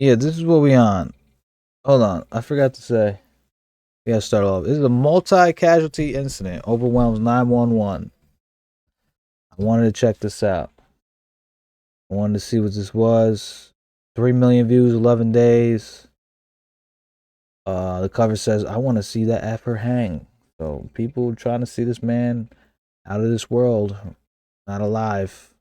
Yeah, this is what we on. Hold on, I forgot to say. We gotta start off. This is a multi-casualty incident. Overwhelms 911. I wanted to check this out. I wanted to see what this was. 3 million views, 11 days. The cover says, "I want to see that effer hang." So people trying to see this man out of this world, not alive.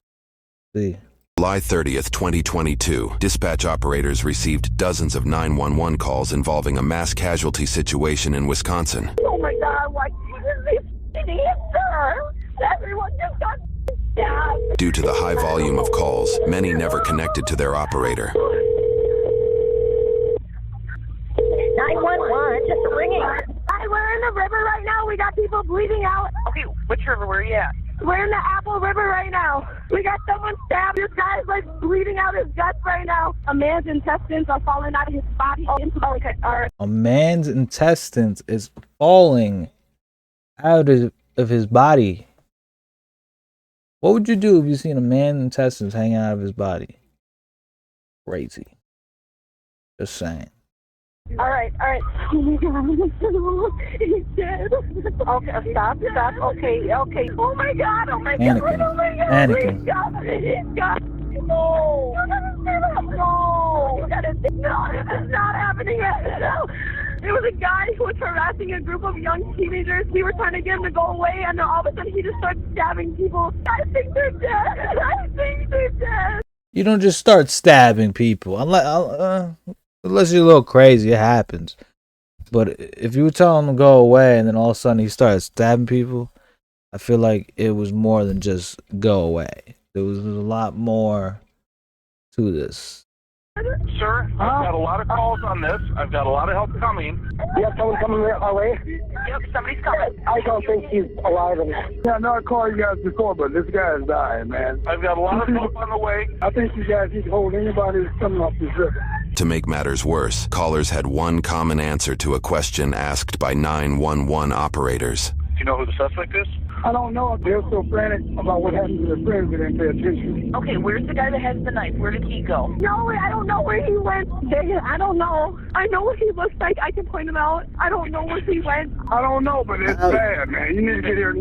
See. July 30th, 2022, dispatch operators received dozens of 911 calls involving a mass casualty situation in Wisconsin. Oh my God, why is this answer? Everyone just got stabbed. Due to the high volume of calls, many never connected to their operator. 911, just ringing. Hi, we're in the river right now. We got people bleeding out. Okay, which river? Where are you at? We're in the Apple River right now. We got someone stabbed. This guy's like bleeding out his guts right now. A man's intestines are falling out of his body into the earth. A man's intestines is falling out of his body. What would you do if you seen a man's intestines hanging out of his body? Crazy. Just saying. All right. Oh my God, he's dead. Okay, stop. Okay. Oh my God. Panicking. He's got. No, this is not happening yet. No. There was a guy who was harassing a group of young teenagers. We were trying to get him to go away, and then all of a sudden he just starts stabbing people. I think they're dead. You don't just start stabbing people unless you're a little crazy. It happens. But if you were telling him to go away and then all of a sudden he started stabbing people, I feel like it was more than just go away. There was a lot more to this. Sir, I've got a lot of calls on this. I've got a lot of help coming. You have someone coming our way? Yep, somebody's coming. I don't think he's alive. Yeah, I know I called you guys before, but this guy is dying, man. I've got a lot of help on the way. I think you guys need to hold anybody that's coming off this river. To make matters worse, callers had one common answer to a question asked by 911 operators. Do you know who the suspect is? I don't know if they're so frantic about what happened to their friends they didn't pay attention. Okay, where's the guy that has the knife? Where did he go? No, I don't know where he went. Dang it, I don't know. I know what he looks like. I can point him out. I don't know where he went. I don't know, but it's bad, man. You need to get here.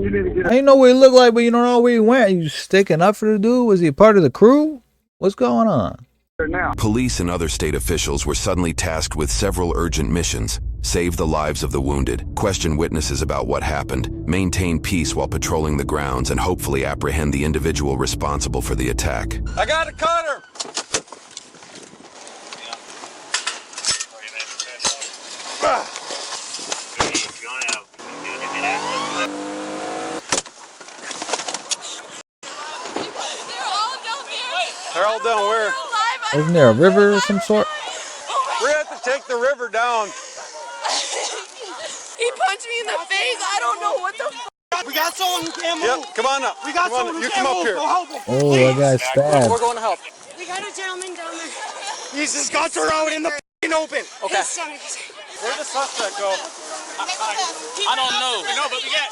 I didn't know what he looked like, but you don't know where he went. You sticking up for the dude? Was he a part of the crew? What's going on? Now. Police and other state officials were suddenly tasked with several urgent missions: save the lives of the wounded, question witnesses about what happened, maintain peace while patrolling the grounds, and hopefully apprehend the individual responsible for the attack. I got a cutter! They're all down where? Wasn't there a river of some sort? We have to take the river down. He punched me in the face. I don't know what the f. We got someone who can't move. Yep, come on up. We got someone who can't move. Go help him. Oh, that guy's stabbed. We're going to help. We got a gentleman down there. His guts are out in the open. Okay. Where'd the suspect go? I don't know. No, but we got.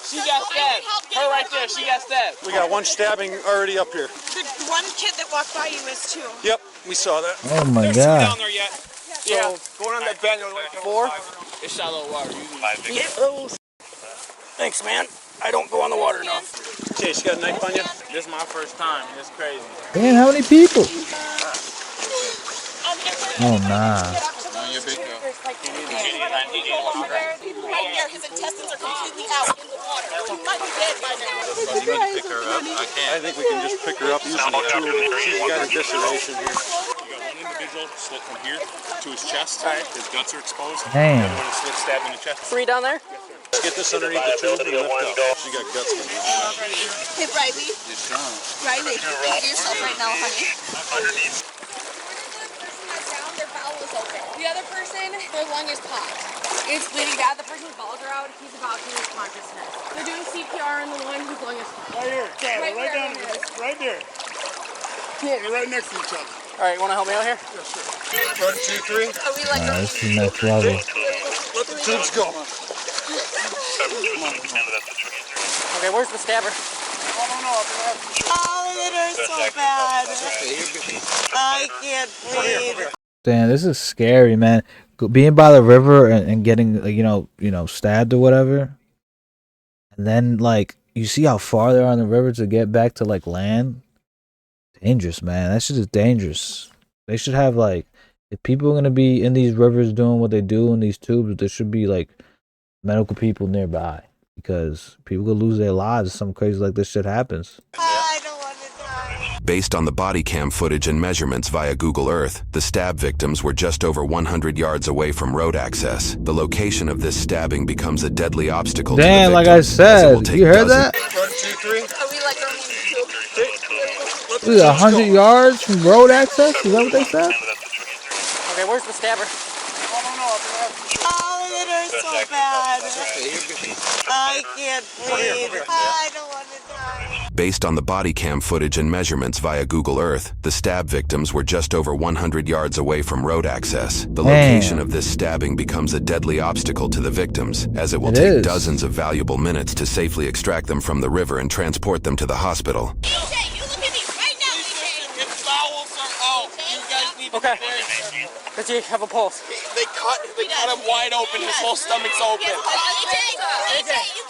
She got stabbed. Her right there. She got stabbed. We got one stabbing already up here. The one kid that walked by you is too. Yep, we saw that. Oh my There's God. two down there yet. So, going on that bend, like 4? It's shallow water. Thanks, man. I don't go on the water enough. Chase, you got a knife on you? This is my first time. It's crazy. Man, how many people? Oh, nah. On your big girl. People right there, his intestines are completely out in the water. He might be dead by now. You need to pick her up. I can't. I think we can just pick her up using the tool. She's got a dissertation here. You got one individual slit from here to his chest. His guts are exposed. Damn. The other one is slit stabbed in the chest. 3 down there? Let's get this underneath the tube and lift up. She got guts coming out. Hey, Riley. Riley, get yourself right now, honey. Their bowel is open. The other person, their lung is popped. It's bleeding bad. The person's bowels are out. He's about to lose consciousness. They're doing CPR on the one whose lung is popped. Right here. Right down. Right there. Cool. They're right next to each other. All right, you want to help me out here? Yes, sir. 1, 2, 3. Are we like This is next level. Let the tubes go. Okay, where's the stabber? Oh, it hurts so bad. I can't breathe. Damn, this is scary, man. Being by the river and getting like, stabbed or whatever, and then like you see how far they are on the river to get back to like land. Dangerous, man. That shit is dangerous. They should have like, if people are gonna be in these rivers doing what they do in these tubes, there should be like medical people nearby, because people could lose their lives if something crazy like this shit happens. I don't want to die. Based on the body cam footage and measurements via Google Earth, the stab victims were just over 100 yards away from road access. The location of this stabbing becomes a deadly obstacle to the victims, like I said, you heard that? 1, 2, 3. Are we like going to 100 yards from road access? Is that what they said? Okay, where's the stabber? Oh, it hurts so bad. I can't breathe. I don't want to die. Based on the body cam footage and measurements via Google Earth, the stab victims were just over 100 yards away from road access. The location of this stabbing becomes a deadly obstacle to the victims, as it will take dozens of valuable minutes to safely extract them from the river and transport them to the hospital. AJ, you look at me right now, AJ. His bowels are out. You guys need to be very... Does he have a pulse? They cut him wide open. His whole stomach's open.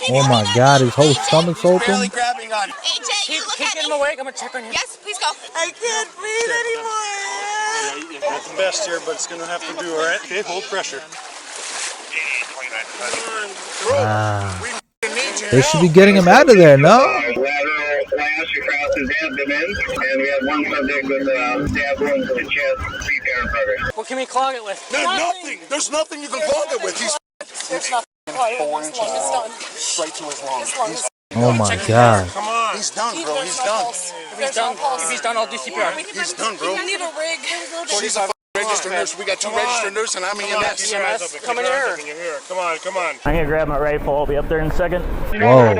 Oh my God, his whole stomach's open. Barely grabbing on. AJ, Keep getting him awake. I'm gonna check on him. Yes, please go. I can't breathe anymore. That's the best here, but it's going to have to do, all right? Okay, hold pressure. They should be getting him out of there, no? Lateral slash across his abdomen, and we have one subject with stab wounds to the chest, CPR in progress. What can we clog it with? Nothing. There's nothing you can clog it with. It's not 4 inches long. Straight to his lungs. Oh my God. Come on. He's done, bro. He's done. If he's done, I'll do CPR. He's done, bro. We need a rig. She's a registered nurse. We got 2 registered nurses, and I'm EMS. EMS, come in here. Come on, come on. I'm gonna grab my rifle. I'll be up there in a second. Whoa.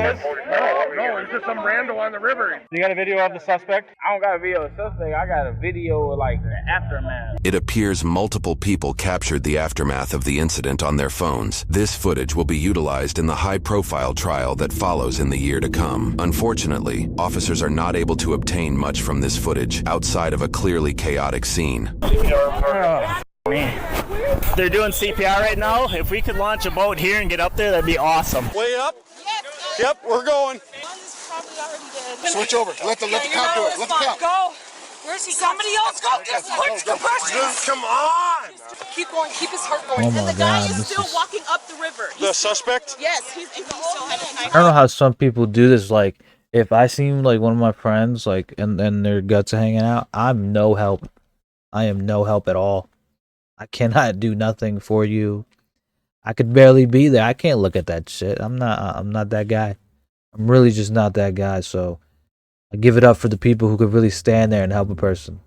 No, it's just some rando on the river. You got a video of the suspect? I don't got a video of the suspect. I got a video of like the aftermath. It appears multiple people captured the aftermath of the incident on their phones. This footage will be utilized in the high-profile trial that follows in the year to come. Unfortunately, officers are not able to obtain much from this footage outside of a clearly chaotic scene. Oh, man. They're doing CPR right now. If we could launch a boat here and get up there, that'd be awesome. Way up? Yep, we're going. Switch over. Let the cop do it. Let the cop. Go. Where's he? Somebody else go. Just push compression. Come on. Keep going. Keep his heart going. Oh my And the guy God, is this still is- walking up the river. The suspect? Yes, he's still I don't know how some people do this. Like, if I seem like one of my friends, like, and their guts are hanging out, I'm no help. I am no help at all. I cannot do nothing for you. I could barely be there. I can't look at that shit. I'm not that guy. I'm really just not that guy. So I give it up for the people who could really stand there and help a person.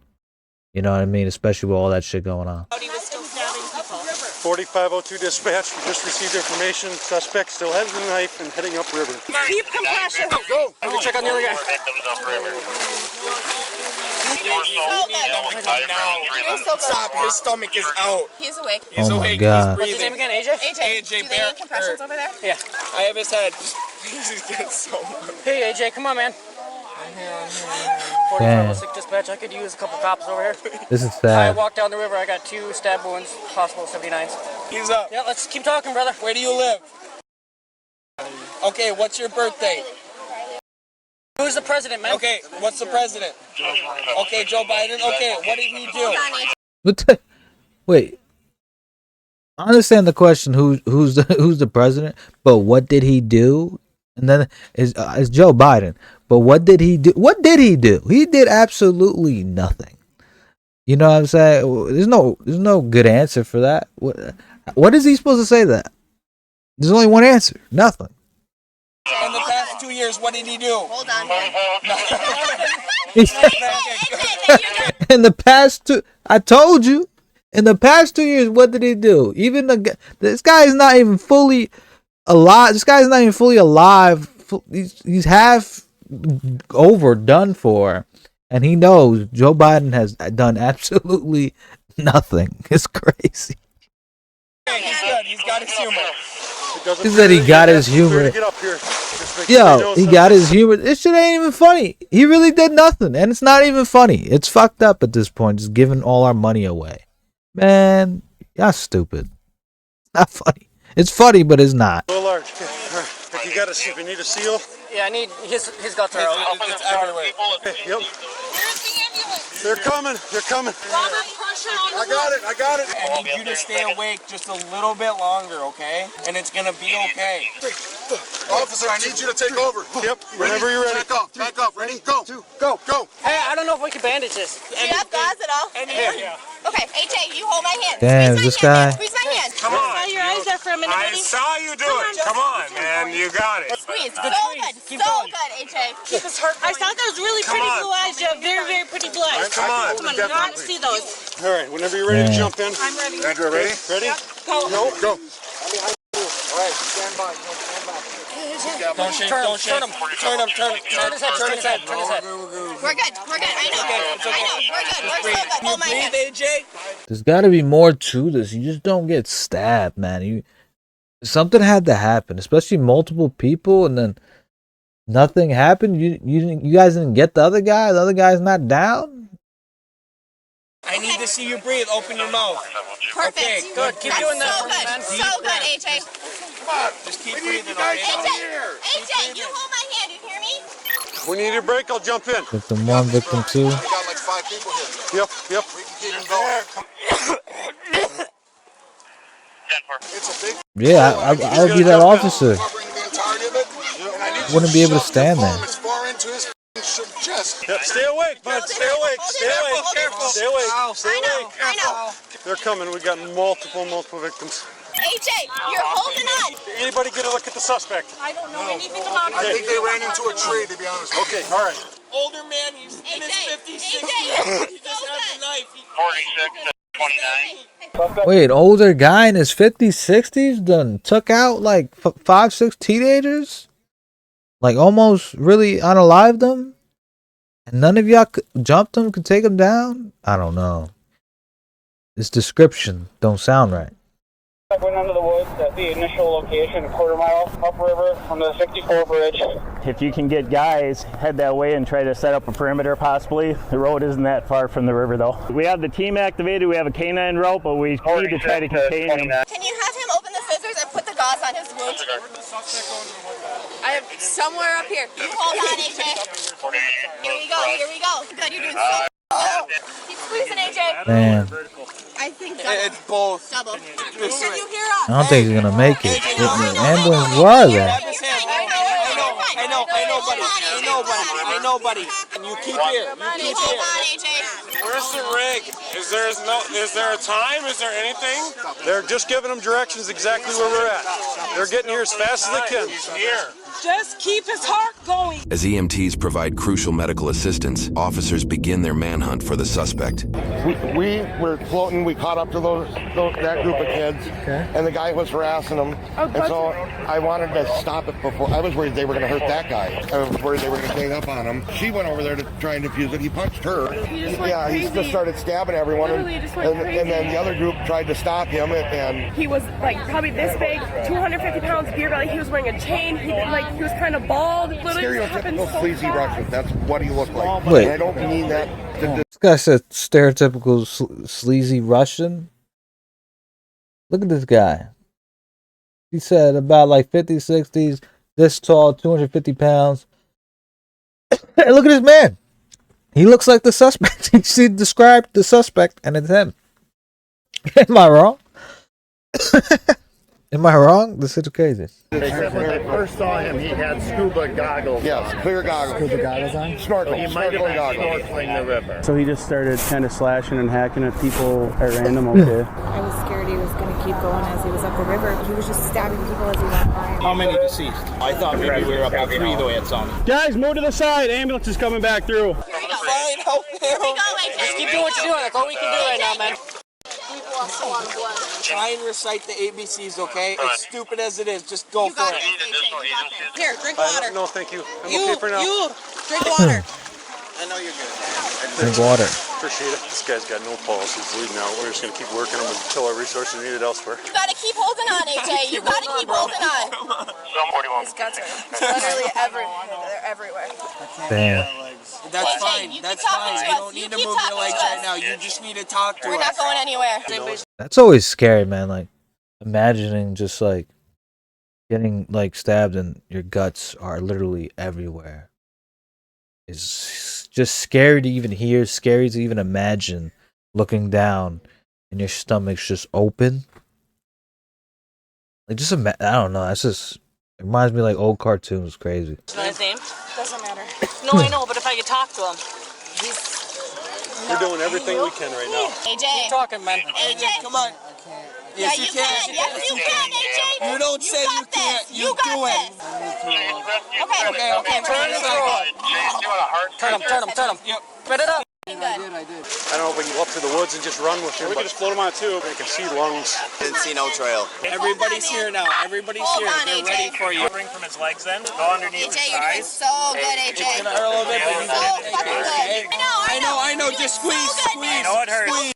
You know what I mean? Especially with all that shit going on. He was still stabbing people. 4502 dispatch. We just received information. Suspect still has the knife and heading upriver. Keep compression. Go. I'm gonna check on the other guy. Stop. His stomach is out. He's awake. Oh my God. What's his name again, AJ? AJ, do they need compressions over there? Yeah. I have his head. He's getting so much. Hey, AJ, come on, man. Damn. 4506 dispatch. I could use a couple cops over here. This is I sad. walked down the river. I got 2 stab wounds. Hospital 79s. He's up. Yeah, let's keep talking, brother. Where do you live? Okay, what's your birthday? Who's the president, man? Okay, what's the president? Okay, Joe Biden. Okay, what did he do? What the, wait. I understand the question. Who's the president? But what did he do? And then is Joe Biden. But what did he do? What did he do? He did absolutely nothing. You know what I'm saying? There's no good answer for that. What is he supposed to say to that? There's only one answer. Nothing. In the past 2 years, what did he do? Hold on. In the past I told you. In the past 2 years, what did he do? Even this guy is not even fully alive. This guy is not even fully alive. He's half over, done for, and he knows Joe Biden has done absolutely nothing. It's crazy. He's good. He's got his humor. He said he got his humor. Get up here. Yo, he got his humor. This shit ain't even funny. He really did nothing, and it's not even funny. It's fucked up at this point. Just giving all our money away. Man, y'all stupid. Not funny. It's funny, but it's not. So large. Okay. All right. If you got a, if you need a seal. Yeah, I need his guts are out. It's everywhere. Okay, yep. Where's the ambulance? They're coming. They're coming. Robert, pressure on the I got it. I need you to stay awake just a little bit longer, okay? And it's gonna be okay. Officer, I need you to take over. Yep. Whenever you're ready. Back off. Ready? Go. Go. Hey, I don't know if we can bandage this. Do you have gauze at all? Yeah. Okay, AJ, you hold my hand. Damn, Squeeze this my guy. hand. Squeeze my hand. Come on. Saw your eyes there for a minute, I buddy. saw you do it. Come on, man. You got it. Squeeze. So good. So good, AJ. Keep his heart I saw those really Come pretty on. blue eyes. You have very, very pretty blue eyes. Come on. Come on, you want to see those. All right. Whenever you're ready to jump in. I'm ready. Andrew, ready? Ready? Go. Go. All right. Stand by. Don't shake, don't shake. Turn his head. We're good. I know. We're good. We're so good. Hold my hand. Breathe, AJ. There's got to be more to this. You just don't get stabbed, man. Something had to happen, especially multiple people, and then nothing happened. You guys didn't get the other guy. The other guy's not down. I need to see you breathe. Open your mouth. Perfect. Okay, good. Keep doing that. So good. So good, AJ. Just keep breathing, okay? AJ, you hold my hand. You hear me? When you need a break, I'll jump in. Victim 1, victim 2. We got like 5 people here. Yep. We can keep him going. It's a big. Yeah, I would be that officer. covering the entirety of it. And I need you Wouldn't be able to shove your stand palm there. as far into his chest. Yep. Stay awake, bud. Stay awake. Stay awake. Careful. Stay awake. Stay awake. I know. They're coming. We got multiple victims. AJ, you're holding on. Anybody get a look at the suspect? I don't know anything about it. I think they ran into a tree, to be honest with you. Okay. All right. Older man, he's in his 50s, 60s. He just has a knife. 46 to 29. Wait, older guy in his 50s, 60s done took out like 5, 6 teenagers? Like almost really unalived them? And none of y'all jumped him, could take him down? I don't know. This description don't sound right. I went under the woods at the initial location, a quarter mile upriver from the 64 bridge. If you can get guys, head that way and try to set up a perimeter possibly. The road isn't that far from the river though. We have the team activated, we have a canine route, but we need to try to contain him. Can you have him open the scissors and put the gauze on his wound? I have somewhere up here. You hold on, AJ. Here we go. Good, you're doing so good. Keep squeezing, AJ. Man, I think double. It's both. Double. Can you hear us? I don't think he's gonna make it. The ambulance, where are they? I know, buddy. And you keep here. Hold on, AJ. Where's the rig? Is there a time? Is there anything? They're just giving them directions exactly where we're at. They're getting here as fast as they can. He's here. Just keep his heart going. As EMTs provide crucial medical assistance, officers begin their manhunt for the suspect. We were floating. We caught up to that group of kids, and the guy was harassing them. And so I wanted to stop it before. I was worried they were going to hurt that guy. I was worried they were going to gang up on him. She went over there to try and defuse it. He punched her. He just started stabbing everyone. And then the other group tried to stop him, and he was like probably this big, 250 pounds, beer belly. He was wearing a chain. He was kind of bald. stereotypical sleazy Russian. That's what he looked like. Wait. And I don't mean that. This guy said stereotypical sleazy Russian. Look at this guy. He said about like 50s, 60s, this tall, 250 pounds. Hey, look at this man. He looks like the suspect. He described the suspect, and it's him. Am I wrong? Am I wrong? This is crazy. Except when I first saw him, he had scuba goggles. Yes, clear goggles. Scuba goggles on? Snorkeling. He might have been snorkeling the river. So he just started kind of slashing and hacking at people at random, okay? I was scared he was going to keep going as he was up the river. He was just stabbing people as he went by. How many deceased? I thought maybe we were up to 3 the way it sounded. Guys, move to the side. Ambulance is coming back through. Here we go. Just keep doing what you're doing. That's all we can do right now, man. Try and recite the ABCs, okay? As stupid as it is, just go for it. Here, drink water. No, thank you. I'm okay for now. You, drink water. I know you're good. Drink water. Appreciate it. This guy's got no pulse. He's bleeding out. We're just going to keep working him until our resources are needed elsewhere. You gotta keep holding on, AJ. You gotta keep holding on. His guts are literally everywhere. They're everywhere. Damn. That's fine. That's fine. You don't need to move your legs right now. You just need to talk to us. We're not going anywhere. That's always scary, man. Like imagining just like getting like stabbed and your guts are literally everywhere. It's just scary to even hear, scary to even imagine looking down and your stomach's just open. Like just I don't know. That's just it reminds me of, like old cartoons. Crazy. Know his name? Doesn't matter. No, I know, but if I could talk to him. We're doing everything we can right now. AJ. Keep talking, man. AJ. Come on. Yes, you can. Yes, you can, AJ. You don't say you can't. You do it. Okay. Turn this around. Turn him. Yep. Spread it up. I don't know if we can go up to the woods and just run with him. We can just float him on too. They can see lungs. Didn't see no trail. Everybody's here now. Everybody's here. They're ready for you. Bring from his legs then. Go underneath his AJ, you're doing thighs. so good, AJ. It's gonna hurt a little bit, but you So fucking good. I know. Just squeeze. I know it hurts. Good.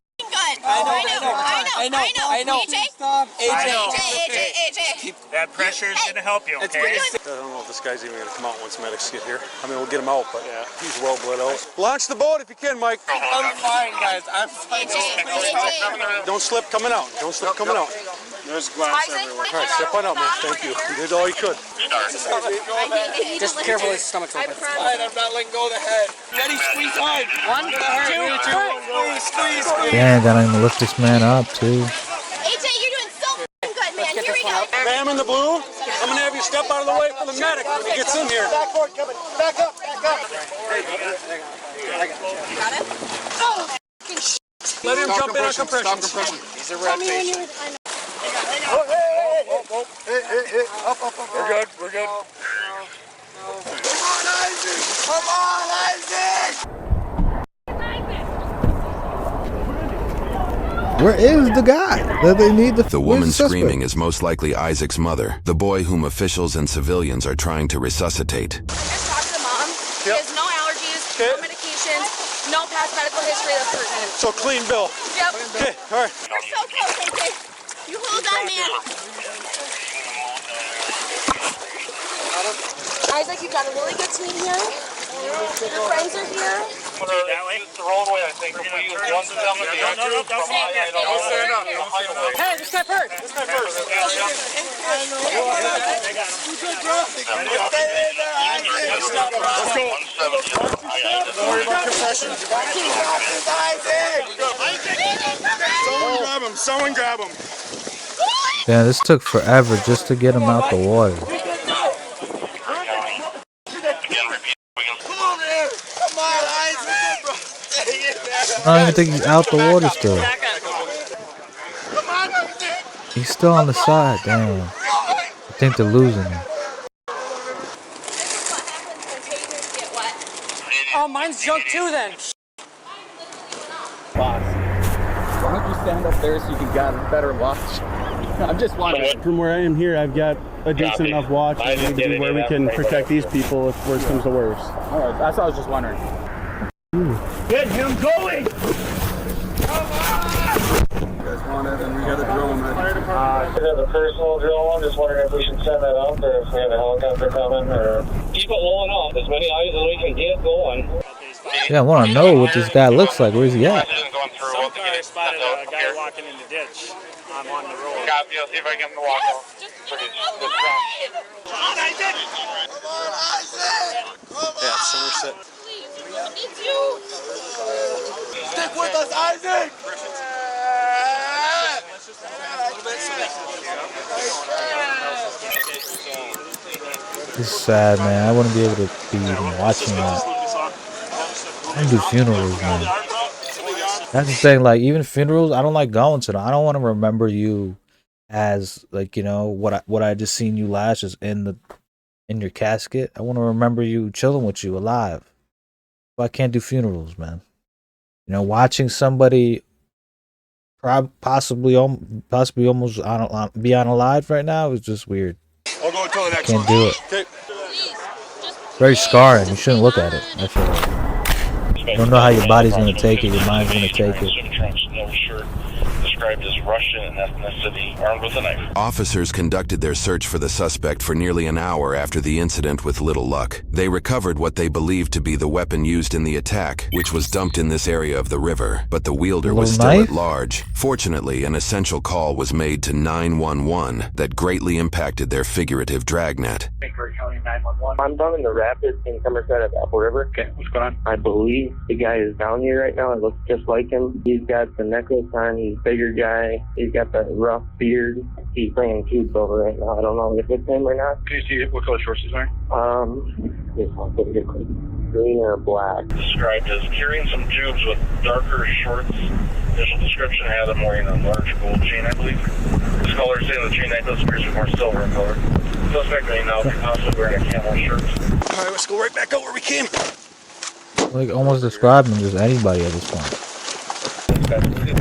I know. Stop. AJ. That pressure is going to help you, okay? I don't know if this guy's even going to come out once medics get here. I mean, we'll get him out, but yeah, he's well bled out. Launch the boat if you can, Mike. I'm fine, guys. I'm fine. Don't slip coming out. Don't slip coming out. There's glass everywhere. All right, step on out, man. Thank you. You did all you could. Just be careful, his stomach's open. Fine, I'm not letting go of the head. Ready, squeeze hard. 1, 2, 3. Squeeze. Damn, gotta even lift this man up too. AJ, you're doing so good, man. Here we go. Ma'am in the blue, I'm gonna have you step out of the way for the medic when he gets in here. Back forward, coming. Back up. Got it? Oh, Let him jump in on compression. He's a red face. Hey. Up. We're good. Come on, Isaac! Where is the guy that they need? The woman screaming is most likely Isaac's mother, the boy whom officials and civilians are trying to resuscitate. Just talk to the mom. She has no allergies, no medications, no past medical history that's pertinent. So clean bill. Yep. Okay, all right. You're so close, AJ. You hold on, man. Isaac, you got a really good team here. Your friends are here. That way? The roadway, I think. We're going to use one to them and the other two. Don't stand up. Hey, this guy first. Don't worry about compression. Someone grab him. Yeah, this took forever just to get him out the water. I don't even think he's out the water still. He's still on the side, damn. I think they're losing him. Oh, mine's junk too then. Boss, why don't you stand up there so you can get a better watch? I'm just wondering. From where I am here, I've got a decent enough watch where we can protect these people if worse comes to worse. All right, that's what I was just wondering. Get him going! You guys want it, and we got a drone. We have a personal drone. Just wondering if we should send that up or if we have a helicopter coming or keep it low enough. As many eyes as we can get going. Yeah, I want to know what this guy looks like. Where's he at? Some car spotted a guy walking in the ditch. I'm on the road. Copy. I'll see if I can get him to walk out. Come on, Isaac! Yeah, Somerset. Stick with us, Isaac! This is sad, man. I wouldn't be able to be even watching that. I don't do funerals, man. That's the thing. Like, even funerals, I don't like going to them. I don't want to remember you as, like, you know, what I just seen you last is in your casket. I want to remember you chilling with you alive. But I can't do funerals, man. You know, watching somebody possibly almost be unalive right now is just weird. I'll go until the next Can't do it. Okay. Very scarring. You shouldn't look at it. I feel like. You don't know how your body's gonna take it. Your mind's gonna take it. described as Russian in ethnicity, armed with a knife. Officers conducted their search for the suspect for nearly an hour after the incident with little luck. They recovered what they believed to be the weapon used in the attack, which was dumped in this area of the river, but the wielder was still at large. Fortunately, an essential call was made to 911 that greatly impacted their figurative dragnet. I'm down in the rapids in Somerset at Apple River. Okay, what's going on? I believe the guy is down here right now. It looks just like him. He's got the necklace on. He's a bigger guy. He's got the rough beard. He's bringing cubes over right now. I don't know if it's him or not. Can you see what color shorts he's wearing? Green or black. Described as carrying some tubes with darker shorts. Initial description had him wearing a large gold chain, I believe. This color is in the chain necklace appears to be more silver in color. Suspect may now be possibly wearing a camel shirt. Alright, let's go right back out where we came. Like almost describing just anybody at this point.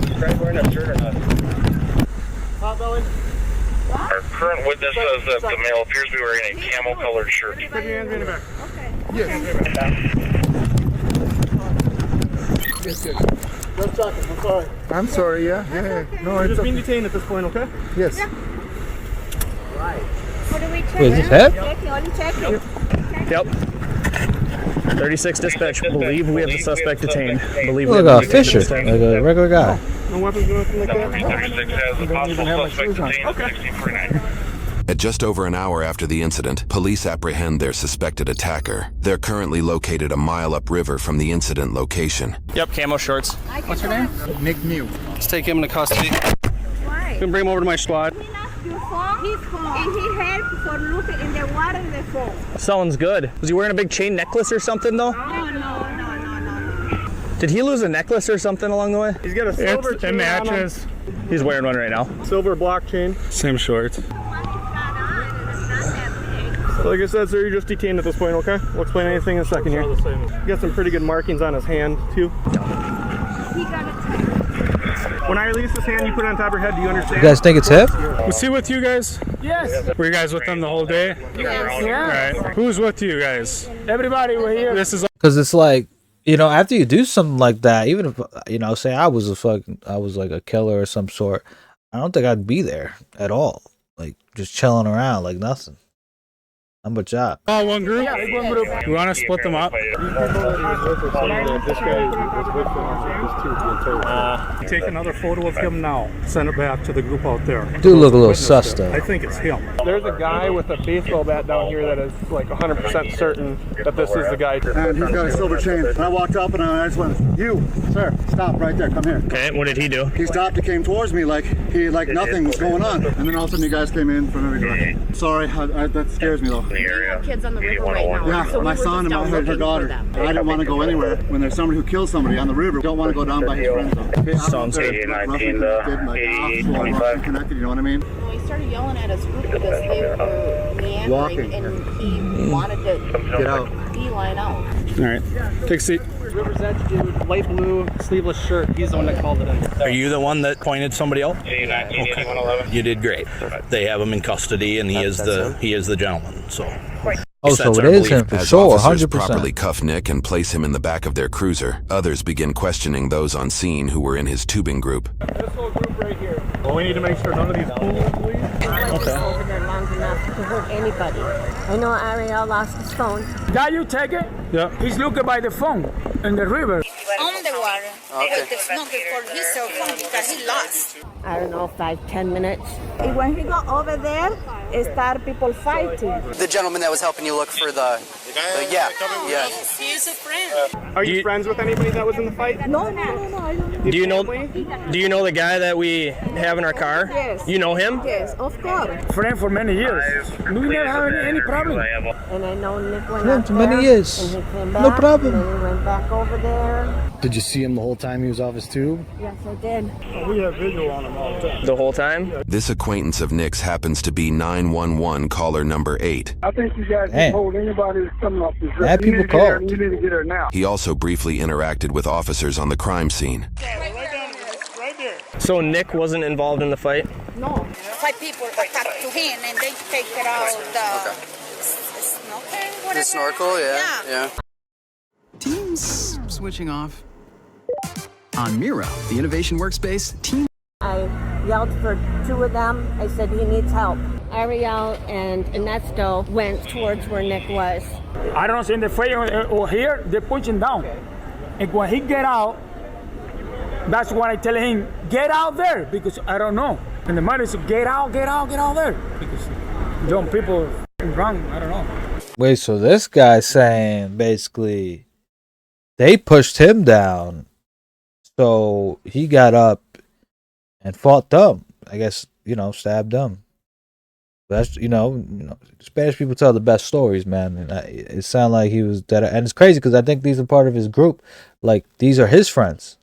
Describe wearing a shirt or not? Our current witness says that the male appears to be wearing a camel-colored shirt. Put your hands in the back. Okay. Yes. Yes, good. Just talking. I'm sorry. I'm sorry. Yeah. No, You're it's just being detained at this point, okay? Yes. Right. What do we check? Wait, is this him? Checking. Yep. 36 dispatch. Believe we have the suspect detained. Believe Look like a fisher, like a regular guy. No weapons or anything like that? 36 has a possible suspect detained at 1649. At just over an hour after the incident, police apprehend their suspected attacker. They're currently located a mile upriver from the incident location. Yep, camo shorts. What's your name? Nick New. Let's take him into custody. Why? We can bring him over to my squad. Your phone? His phone. And he helped for looking in the water in the phone. Sounds good. Was he wearing a big chain necklace or something though? No. Did he lose a necklace or something along the way? He's got a silver chain. It matches. He's wearing one right now. Silver block chain. Same shorts. So like I said, sir, you're just detained at this point, okay? We'll explain anything in a second here. You got some pretty good markings on his hand, too. When I release this hand, you put it on top of your head, do you understand? You guys think it's him? Was he with you guys? Yes. Were you guys with them the whole day? Yes. Yeah. Right. Who's with you guys? Everybody, we're here. This is Because it's like, you know, after you do something like that, even if, you know, say I was like a killer or some sort, I don't think I'd be there at all. Like, just chilling around like nothing. I'm a job. Oh, one group? Yeah, one group. You want to split them up? Take another photo of him now. Send it back to the group out there. Do look a little sus though. I think it's him. There's a guy with a baseball bat down here that is like 100% certain that this is the guy. And he's got a silver chain. And I walked up and I just went, "You, sir, stop right there. Come here." Okay, what did he do? He stopped and came towards me like nothing was going on. And then all of a sudden you guys came in from every direction. Sorry, that scares me though. Kids on the river right now. Yeah, So my son and her daughter. I didn't want to go anywhere. When there's somebody who kills somebody on the river, don't want to go down by his friends though. Sounds good. You know what I mean? Well, he started yelling at his group because they were meandering and he wanted to get out. beeline out. All right. Take a seat. River's Edge dude, light blue, sleeveless shirt. He's the one that called it in. Are you the one that pointed somebody out? A198111. You did great. They have him in custody, and he is the gentleman. So. Oh, so it is him for sure, Officers 100%. properly cuff Nick and place him in the back of their cruiser. Others begin questioning those on scene who were in his tubing group. This whole group right here. Well, we need to make sure none of these fools leave. Okay. Over there long enough to hurt anybody. I know Ariel lost his phone. Guy, you take it? Yeah. He's looking by the phone in the river. On the water. Okay. There's nothing for his cell phone because he lost. I don't know, 5-10 minutes. And when he got over there, it started people fighting. The gentleman that was helping you look for the yeah. He's a friend. Are you friends with anybody that was in the fight? No, I don't. Do you know the guy that we have in our car? Yes. You know him? Yes, of course. Friend for many years. We never have any problem. And I know Nick went Yeah, out for many there, years. and he came back, No problem. And then he went back over there. Did you see him the whole time he was off his tube? Yes, I did. We have visual on him all the time. The whole time? This acquaintance of Nick's happens to be 911 caller number 8. I think you guys Damn. can hold anybody that's coming off this Bad people called. You need to get her now. He also briefly interacted with officers on the crime scene. So Nick wasn't involved in the fight? No. 5 people attacked to him and they take it out the snorkel, The snorkel, yeah. Teams switching off. On Miro, the innovation workspace, team. I yelled for 2 of them. I said, he needs help. Ariel and Ernesto went towards where Nick was. I don't know, in the fire or here, they're pushing down. And when he get out, that's what I tell him, get out there, because I don't know. And the mother said, get out there. Because young people wrong, I don't know. Wait, so this guy's saying basically they pushed him down, so he got up and fought them. I guess, stabbed them. That's, Spanish people tell the best stories, man. And it sounded like he was dead. And it's crazy because I think these are part of his group. Like, these are his friends.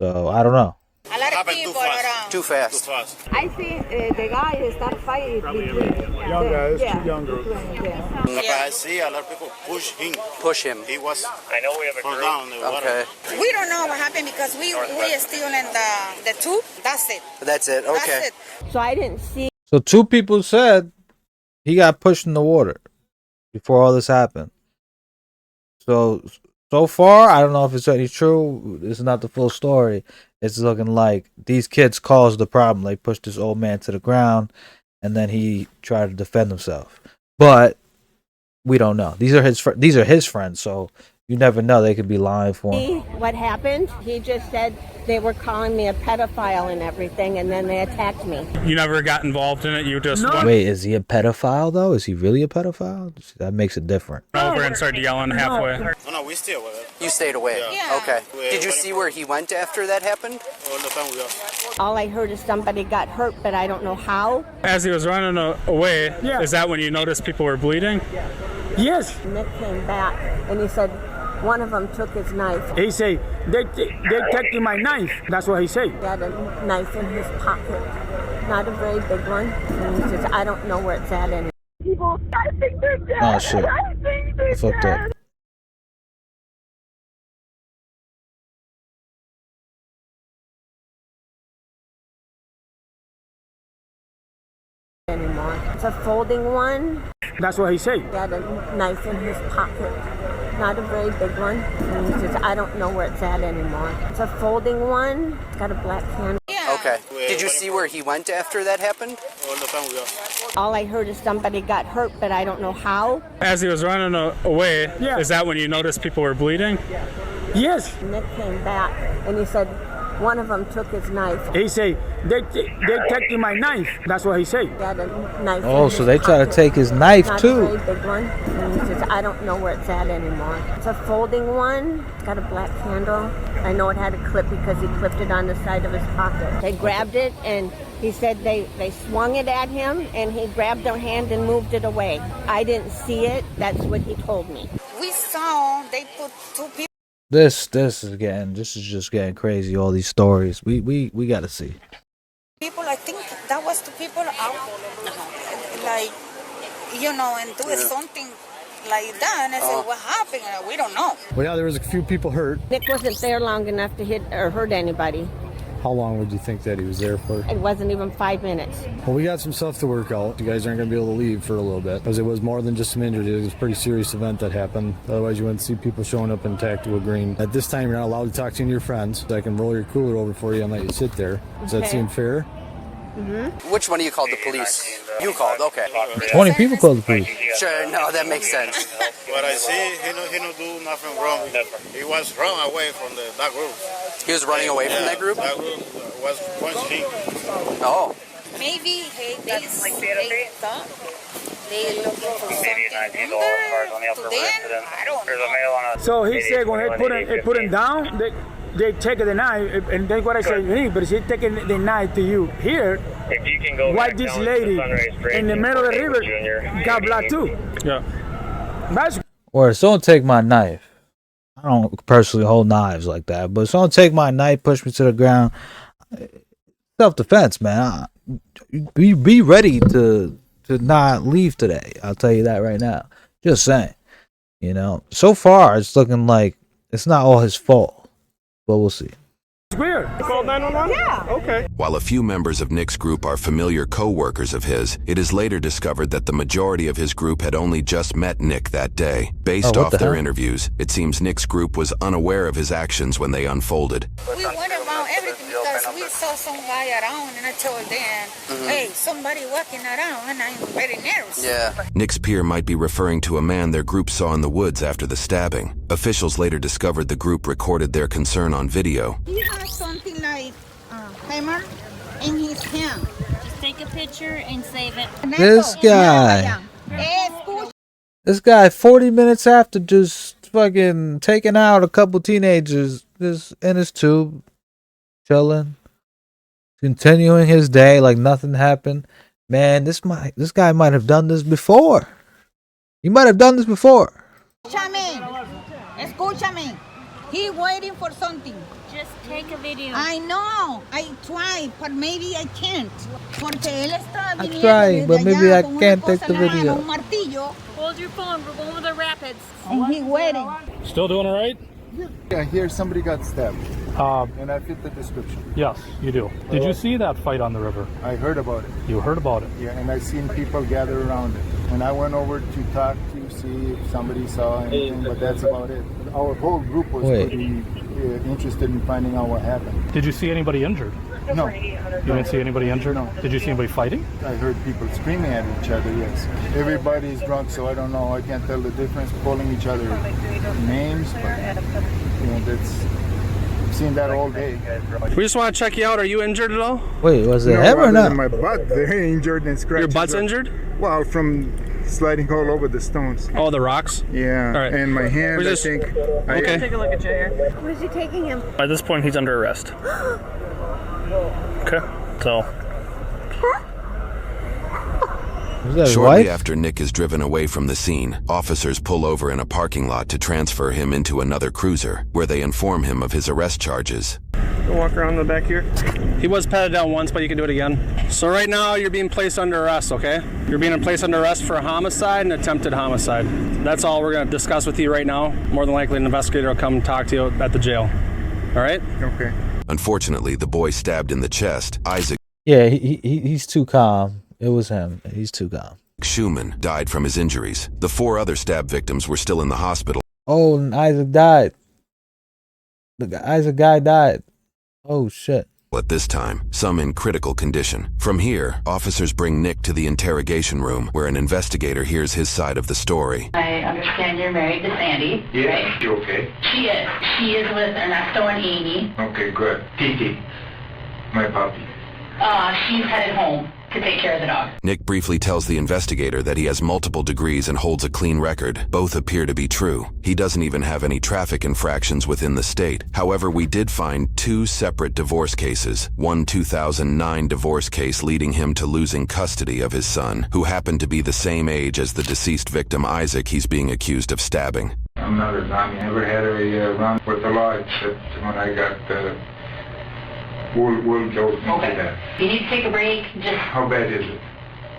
So, I don't know. A lot of people around. Too fast. I think the guy start fighting between Young guys, yeah, 2 young girls. I see a lot of people push him. He was. I know we have a group. Down in the water. Okay. We don't know what happened because we are still in the tube. That's it. That's it. Okay. That's it. So I didn't see. So 2 people said he got pushed in the water before all this happened. So far, I don't know if it's any true. It's not the full story. It's looking like these kids caused the problem. They pushed this old man to the ground, and then he tried to defend himself. But we don't know. These are his friends, so you never know. They could be lying for him. What happened? He just said they were calling me a pedophile and everything, and then they attacked me. You never got involved in it? You just went Wait, is he a pedophile, though? Is he really a pedophile? That makes it different. over and started yelling halfway. No, we stay away. You stayed away? Yeah. Okay. Did you see where he went after that happened? All the time we are. All I heard is somebody got hurt, but I don't know how. As he was running away, is that when you noticed people were bleeding? Yes. Nick came back, and he said one of them took his knife. He say, they taking my knife. That's what he say. He had a knife in his pocket, not a very big one. And he says, I don't know where it's at anymore. People, I think they're dead. Oh, shit. I think they're I fucked up. dead. Anymore. It's a folding one. That's what he say. He had a knife in his pocket, not a very big one. And he says, I don't know where it's at anymore. It's a folding one. It's got a black handle. Okay. Did you see where he went after that happened? All the time we are. All I heard is somebody got hurt, but I don't know how. As he was running away, is that when you noticed people were bleeding? Yes. Nick came back, and he said one of them took his knife. He say, they taking my knife. That's what he say. He had a knife Oh, in so his they try to pocket, take his knife, not too. a very big one. And he says, I don't know where it's at anymore. It's a folding one. It's got a black handle. I know it had a clip because he clipped it on the side of his pocket. They grabbed it, and he said they swung it at him, and he grabbed their hand and moved it away. I didn't see it. That's what he told me. We saw they put 2 people. This is just getting crazy. All these stories. We gotta see. People, I think that was 2 people out, like, and do something like that. And I said, what happened? We don't know. Well, yeah, there was a few people hurt. Nick wasn't there long enough to hit or hurt anybody. How long would you think that he was there for? It wasn't even 5 minutes. Well, we got some stuff to work out. You guys aren't going to be able to leave for a little bit because it was more than just some injuries. It was a pretty serious event that happened. Otherwise, you wouldn't see people showing up in tactical green. At this time, you're not allowed to talk to any of your friends. I can roll your cooler over for you and let you sit there. Does that seem fair? Mm-hmm. Which one of you called the police? You called, okay. 20 people called the police. Sure, no, that makes sense. What I see, he no do nothing wrong. He was run away from that group. He was running away from that group? That group was punching him. Oh. Maybe they thought they looking for something So he said when they put him down, they take the knife, and then what I say, hey, but she taking the knife to you here. If you can go why back this down lady to Sunrise Bridge in the middle of the river Junior, got blood too? Yeah. That's Or if someone take my knife, I don't personally hold knives like that, but if someone take my knife, push me to the ground, self-defense, man. Be ready to not leave today. I'll tell you that right now. Just saying. So far it's looking like it's not all his fault, but we'll see. Weird. You called 911? Yeah. Okay. While a few members of Nick's group are familiar co-workers of his, it is later discovered that the majority of his group had only just met Nick that day. Based off their interviews, it seems Nick's group was unaware of his actions when they unfolded. We went around everything because we saw some guy around and I told them, hey, somebody walking around and I'm very nervous. Yeah. Nick's peer might be referring to a man their group saw in the woods after the stabbing. Officials later discovered the group recorded their concern on video. He has something like hammer in his hand. Just take a picture and save it. This guy. This guy, 40 minutes after just fucking taking out a couple teenagers, just in his tube, chilling, continuing his day like nothing happened. Man, this guy might have done this before. He might have done this before. Escúchame. He waiting for something. Just take a video. I know. I try, but maybe I can't. Porque él está I try, but maybe I can't take the video. Hold your phone. We're going over the rapids. And he waiting. Still doing all right? I hear somebody got stabbed. And I fit the description. Yes, you do. Did you see that fight on the river? I heard about it. You heard about it? Yeah, and I seen people gather around it. And I went over to talk to see if somebody saw anything, but that's about it. Our whole group was pretty interested in finding out what happened. Did you see anybody injured? No. You didn't see anybody injured? No. Did you see anybody fighting? I heard people screaming at each other, yes. Everybody's drunk, so I don't know. I can't tell the difference, calling each other names, but that's... I've seen that all day. We just want to check you out. Are you injured at all? Wait, was it him or not? My butt, they're injured and scratched. Your butt's injured? Well, from sliding all over the stones. Oh, the rocks? Yeah. All right. And my hand, I think. Okay. Take a look at your hair. Where's he taking him? At this point, he's under arrest. Okay, so. Shortly after Nick is driven away from the scene, officers pull over in a parking lot to transfer him into another cruiser, where they inform him of his arrest charges. Go walk around the back here. He was patted down once, but you can do it again. So right now, you're being placed under arrest, okay? You're being placed under arrest for a homicide and attempted homicide. That's all we're going to discuss with you right now. More than likely, an investigator will come talk to you at the jail. All right? Okay. Unfortunately, the boy stabbed in the chest, Isaac Yeah, he's too calm. It was him. He's too calm. Schumann, died from his injuries. The 4 other stab victims were still in the hospital. Oh, and Isaac died. Isaac guy died. Oh, shit. At this time, some in critical condition. From here, officers bring Nick to the interrogation room, where an investigator hears his side of the story. I understand you're married to Sandy. Yeah, right? you okay? She is. She is with Ernesto and Amy. Okay, good. Titi, my puppy. She's headed home to take care of the dog. Nick briefly tells the investigator that he has multiple degrees and holds a clean record. Both appear to be true. He doesn't even have any traffic infractions within the state. However, we did find 2 separate divorce cases. One 2009 divorce case leading him to losing custody of his son, who happened to be the same age as the deceased victim Isaac he's being accused of stabbing. I'm not a zombie. I never had a run with the law except when I got we'll go into that. You need to take a break. Just. How bad is it?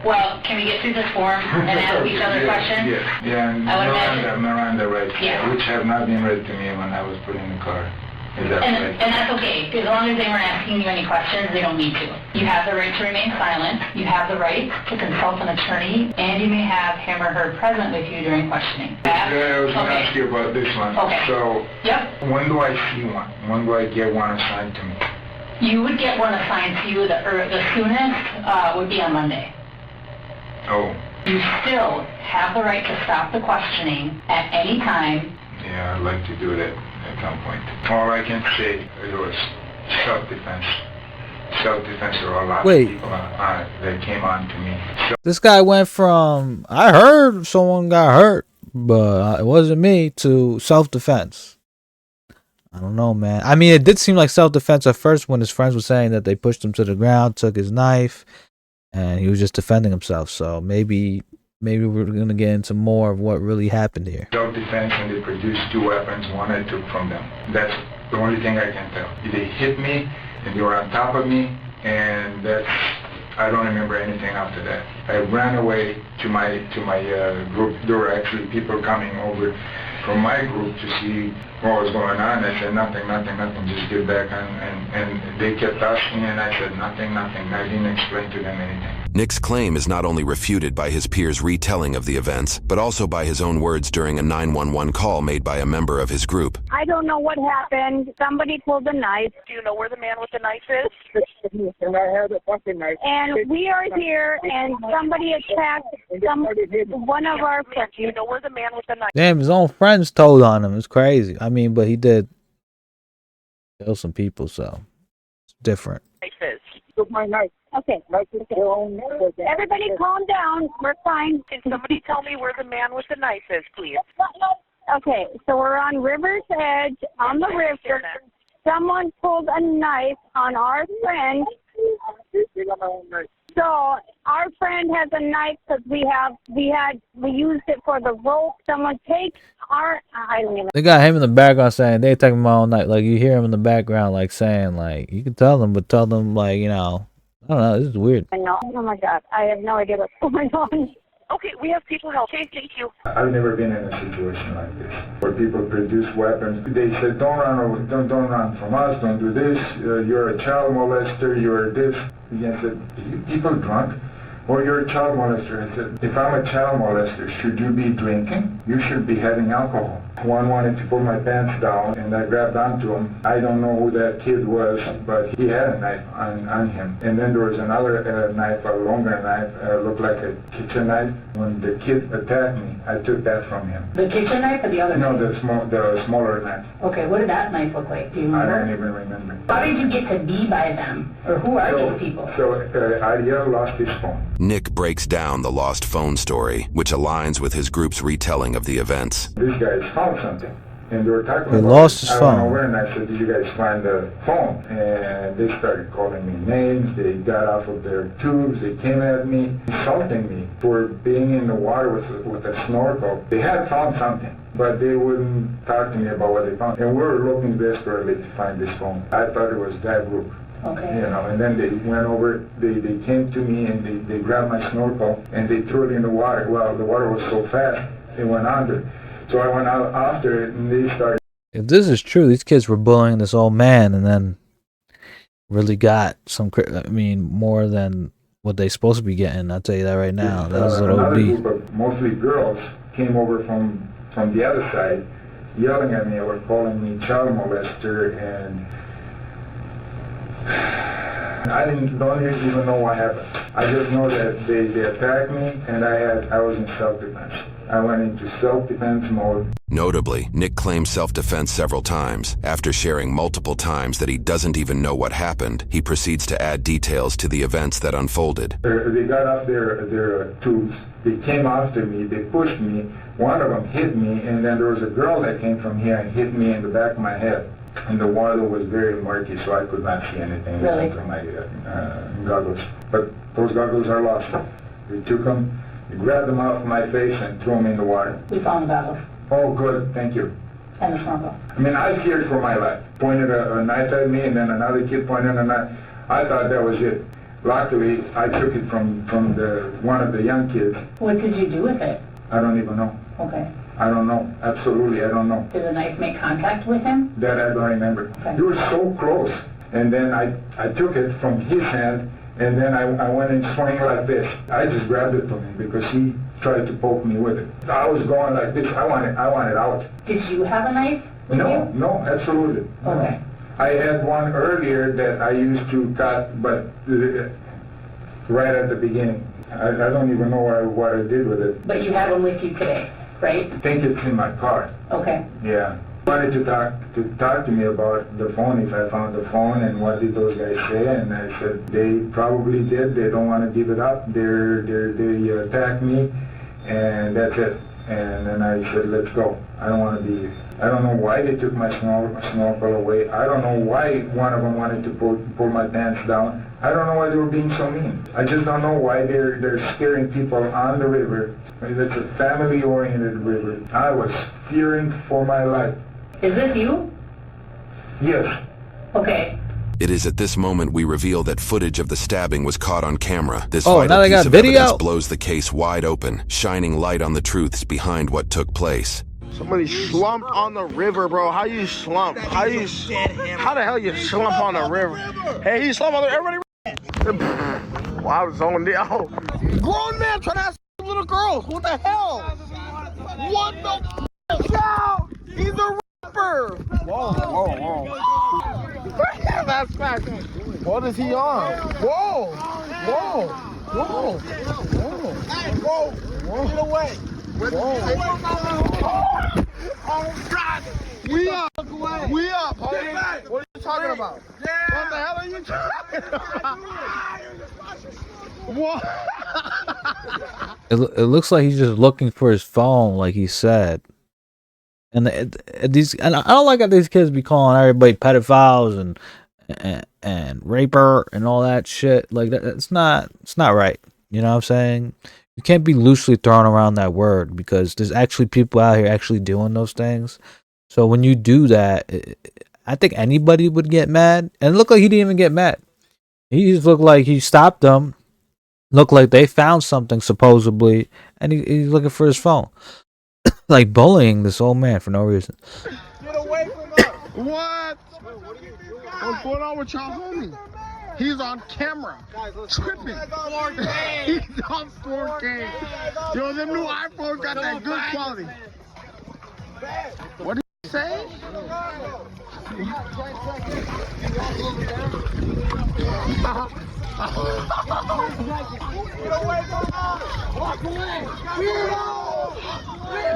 Well, can we get through this form and ask each other questions? Yeah, and Miranda rights, Yeah. which have not been read to me when I was put in the car. Is that And right? that's okay, as long as they weren't asking you any questions, they don't need to. You have the right to remain silent, you have the right to consult an attorney, and you may have him or her present with you during questioning. Yeah, I was going to ask you about this one. Okay. So, Yep. when do I see one? When do I get one assigned to me? You would get one assigned to you, the soonest would be on Monday. Oh. You still have the right to stop the questioning at any time. Yeah, I'd like to do that at some point. All I can say is it was self-defense. Self-defense, there were a lot of people that came on to me. This guy went from, I heard someone got hurt, but it wasn't me, to self-defense. I don't know, man. I mean, it did seem like self-defense at first when his friends were saying that they pushed him to the ground, took his knife, and he was just defending himself. So maybe we're going to get into more of what really happened here. Self-defense, and they produced 2 weapons, one I took from them. That's the only thing I can tell. They hit me, and they were on top of me, and that's, I don't remember anything after that. I ran away to my group. There were actually people coming over from my group to see what was going on. I said, nothing, just get back on. And they kept asking, and I said, nothing. I didn't explain to them anything. Nick's claim is not only refuted by his peers' retelling of the events, but also by his own words during a 911 call made by a member of his group. I don't know what happened. Somebody pulled a knife. Do you know where the man with the knife is? And I had a fucking knife. And we are here, and somebody attacked one of our friends. Do you know where the man with the knife? Damn, his own friends told on him. It's crazy. I mean, but he did kill some people, so it's different. Took my knife. Okay. Everybody calm down. We're fine. Can somebody tell me where the man with the knife is, please? Okay, so we're on River's Edge on the river. Someone pulled a knife on our friend. So our friend has a knife because we used it for the rope. Someone takes our They got him in the background saying they take him all night. Like you hear him in the background, like saying like you can tell them, but tell them like I don't know. This is weird. I know. Oh my God, I have no idea what's going on. Okay, we have people help. Okay, thank you. I've never been in a situation like this where people produce weapons. They said, don't run from us, don't do this, you're a child molester, you're this. And I said, are you people drunk? Or you're a child molester. I said, if I'm a child molester, should you be drinking? You should be having alcohol. One wanted to pull my pants down, and I grabbed onto him. I don't know who that kid was, but he had a knife on him. And then there was another knife, a longer knife, looked like a kitchen knife. When the kid attacked me, I took that from him. The kitchen knife or the other No, knife? the smaller knife. Okay, what did that knife look like? Do you remember? I don't even remember. How did you get to be by them? Or who are these people? So Ariel lost his phone. Nick breaks down the lost phone story, which aligns with his group's retelling of the events. These guys found something, and they were talking He about lost his I phone. don't know where, and I said, did you guys find the phone? And they started calling me names. They got off of their tubes. They came at me, insulting me for being in the water with a snorkel. They had found something, but they wouldn't talk to me about what they found. And we were looking desperately to find this phone. I thought it was that group. Okay. And then they went over, they came to me and they grabbed my snorkel and they threw it in the water. Well, the water was so fast, it went under. So I went out after it and they started. If this is true, these kids were bullying this old man and then really got more than what they supposed to be getting. I'll tell you that right now. That was an Another OD. group of mostly girls came over from the other side, yelling at me or calling me child molester, and I don't even know what happened. I just know that they attacked me, and I was in self-defense. I went into self-defense mode. Notably, Nick claims self-defense several times. After sharing multiple times that he doesn't even know what happened, he proceeds to add details to the events that unfolded. They got off their tubes. They came after me. They pushed me. One of them hit me, and then there was a girl that came from here and hit me in the back of my head. And the water was very murky, so I could not see anything from my goggles. But those goggles are lost. They took them, they grabbed them out of my face and threw them in the water. We found the goggles. Oh, good, thank you. And the snorkel. I mean, I feared for my life. Pointed a knife at me, and then another kid pointed a knife. I thought that was it. Luckily, I took it from one of the young kids. What did you do with it? I don't even know. Okay. I don't know. Absolutely, I don't know. Did the knife make contact with him? That I don't remember. Okay. He was so close. And then I took it from his hand, and then I went and swung like this. I just grabbed it from him because he tried to poke me with it. I was going like this. I want it out. Did you have a knife? No, absolutely. Okay. I had one earlier that I used to cut, but right at the beginning. I don't even know what I did with it. But you have one with you today, right? I think it's in my car. Okay. Yeah. Wanted to talk to me about the phone, if I found the phone, and what did those guys say, and I said they probably did. They don't want to give it up. They attacked me, and that's it. And then I said, let's go. I don't want to be here. I don't know why they took my snorkel away. I don't know why one of them wanted to pull my pants down. I don't know why they were being so mean. I just don't know why they're scaring people on the river. It's a family-oriented river. I was fearing for my life. Is this you? Yes. Okay. It is at this moment we reveal that footage of the stabbing was caught on camera. This now vital they got piece of video? evidence blows the case wide open, shining light on the truths behind what took place. Somebody slumped on the river, bro. How you slump? How the hell you slump on the river? Hey, he slumped on the river. Everybody. Wow, I was zoned out. Grown man trying to ask little girls. What the hell? What the f? He's a rapper. Whoa. That's fast. What is he on? Whoa. Get away. Whoa. Oh, God. We up, homie. What are you talking about? What the hell are you talking about? What? It looks like he's just looking for his phone, like he said. And I don't like how these kids be calling everybody pedophiles and raper and all that shit. Like it's not right. You know what I'm saying? You can't be loosely throwing around that word because there's actually people out here actually doing those things. So when you do that, I think anybody would get mad. And it looked like he didn't even get mad. He just looked like he stopped them. Looked like they found something supposedly, and he's looking for his phone. Like bullying this old man for no reason. Get away from us. What? What's going on with y'all homie? He's on camera. Tripping. He's on 4K. Yo, them new iPhones got that good quality. What did you say?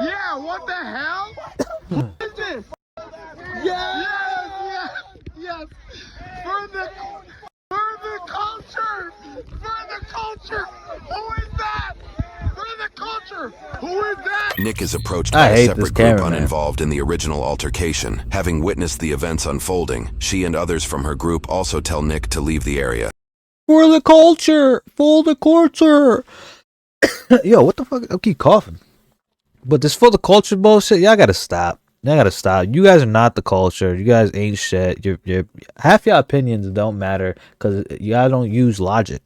Yeah, what the hell? What is this? Yes. For the culture. Who is that? For the culture. Who is that? Nick is approached by a separate group uninvolved in the original altercation. Having witnessed the events unfolding, she and others from her group also tell Nick to leave the area. For the culture. Yo, what the fuck? I keep coughing. But this for the culture bullshit, y'all gotta stop. You guys are not the culture. You guys ain't shit. You're half your opinions don't matter because y'all don't use logic.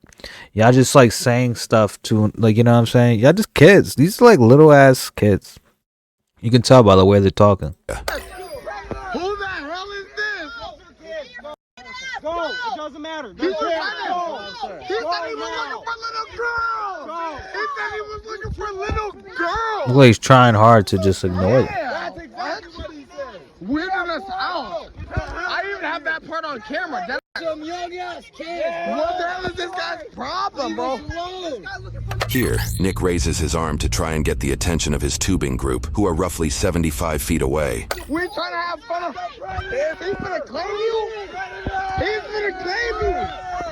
Y'all just like saying stuff to, like, you know what I'm saying? Y'all just kids. These are like little ass kids. You can tell by the way they're talking. Who the hell is this? Go. It doesn't matter. He said he was looking for little girls. He said he was looking for little girls. Look like he's trying hard to just ignore them. That's exactly what he said. Weirded us out. I even have that part on camera. Some young ass kids. What the hell is this guy's problem, bro? Here, Nick raises his arm to try and get the attention of his tubing group, who are roughly 75 feet away. We're trying to have fun. He's gonna claim you.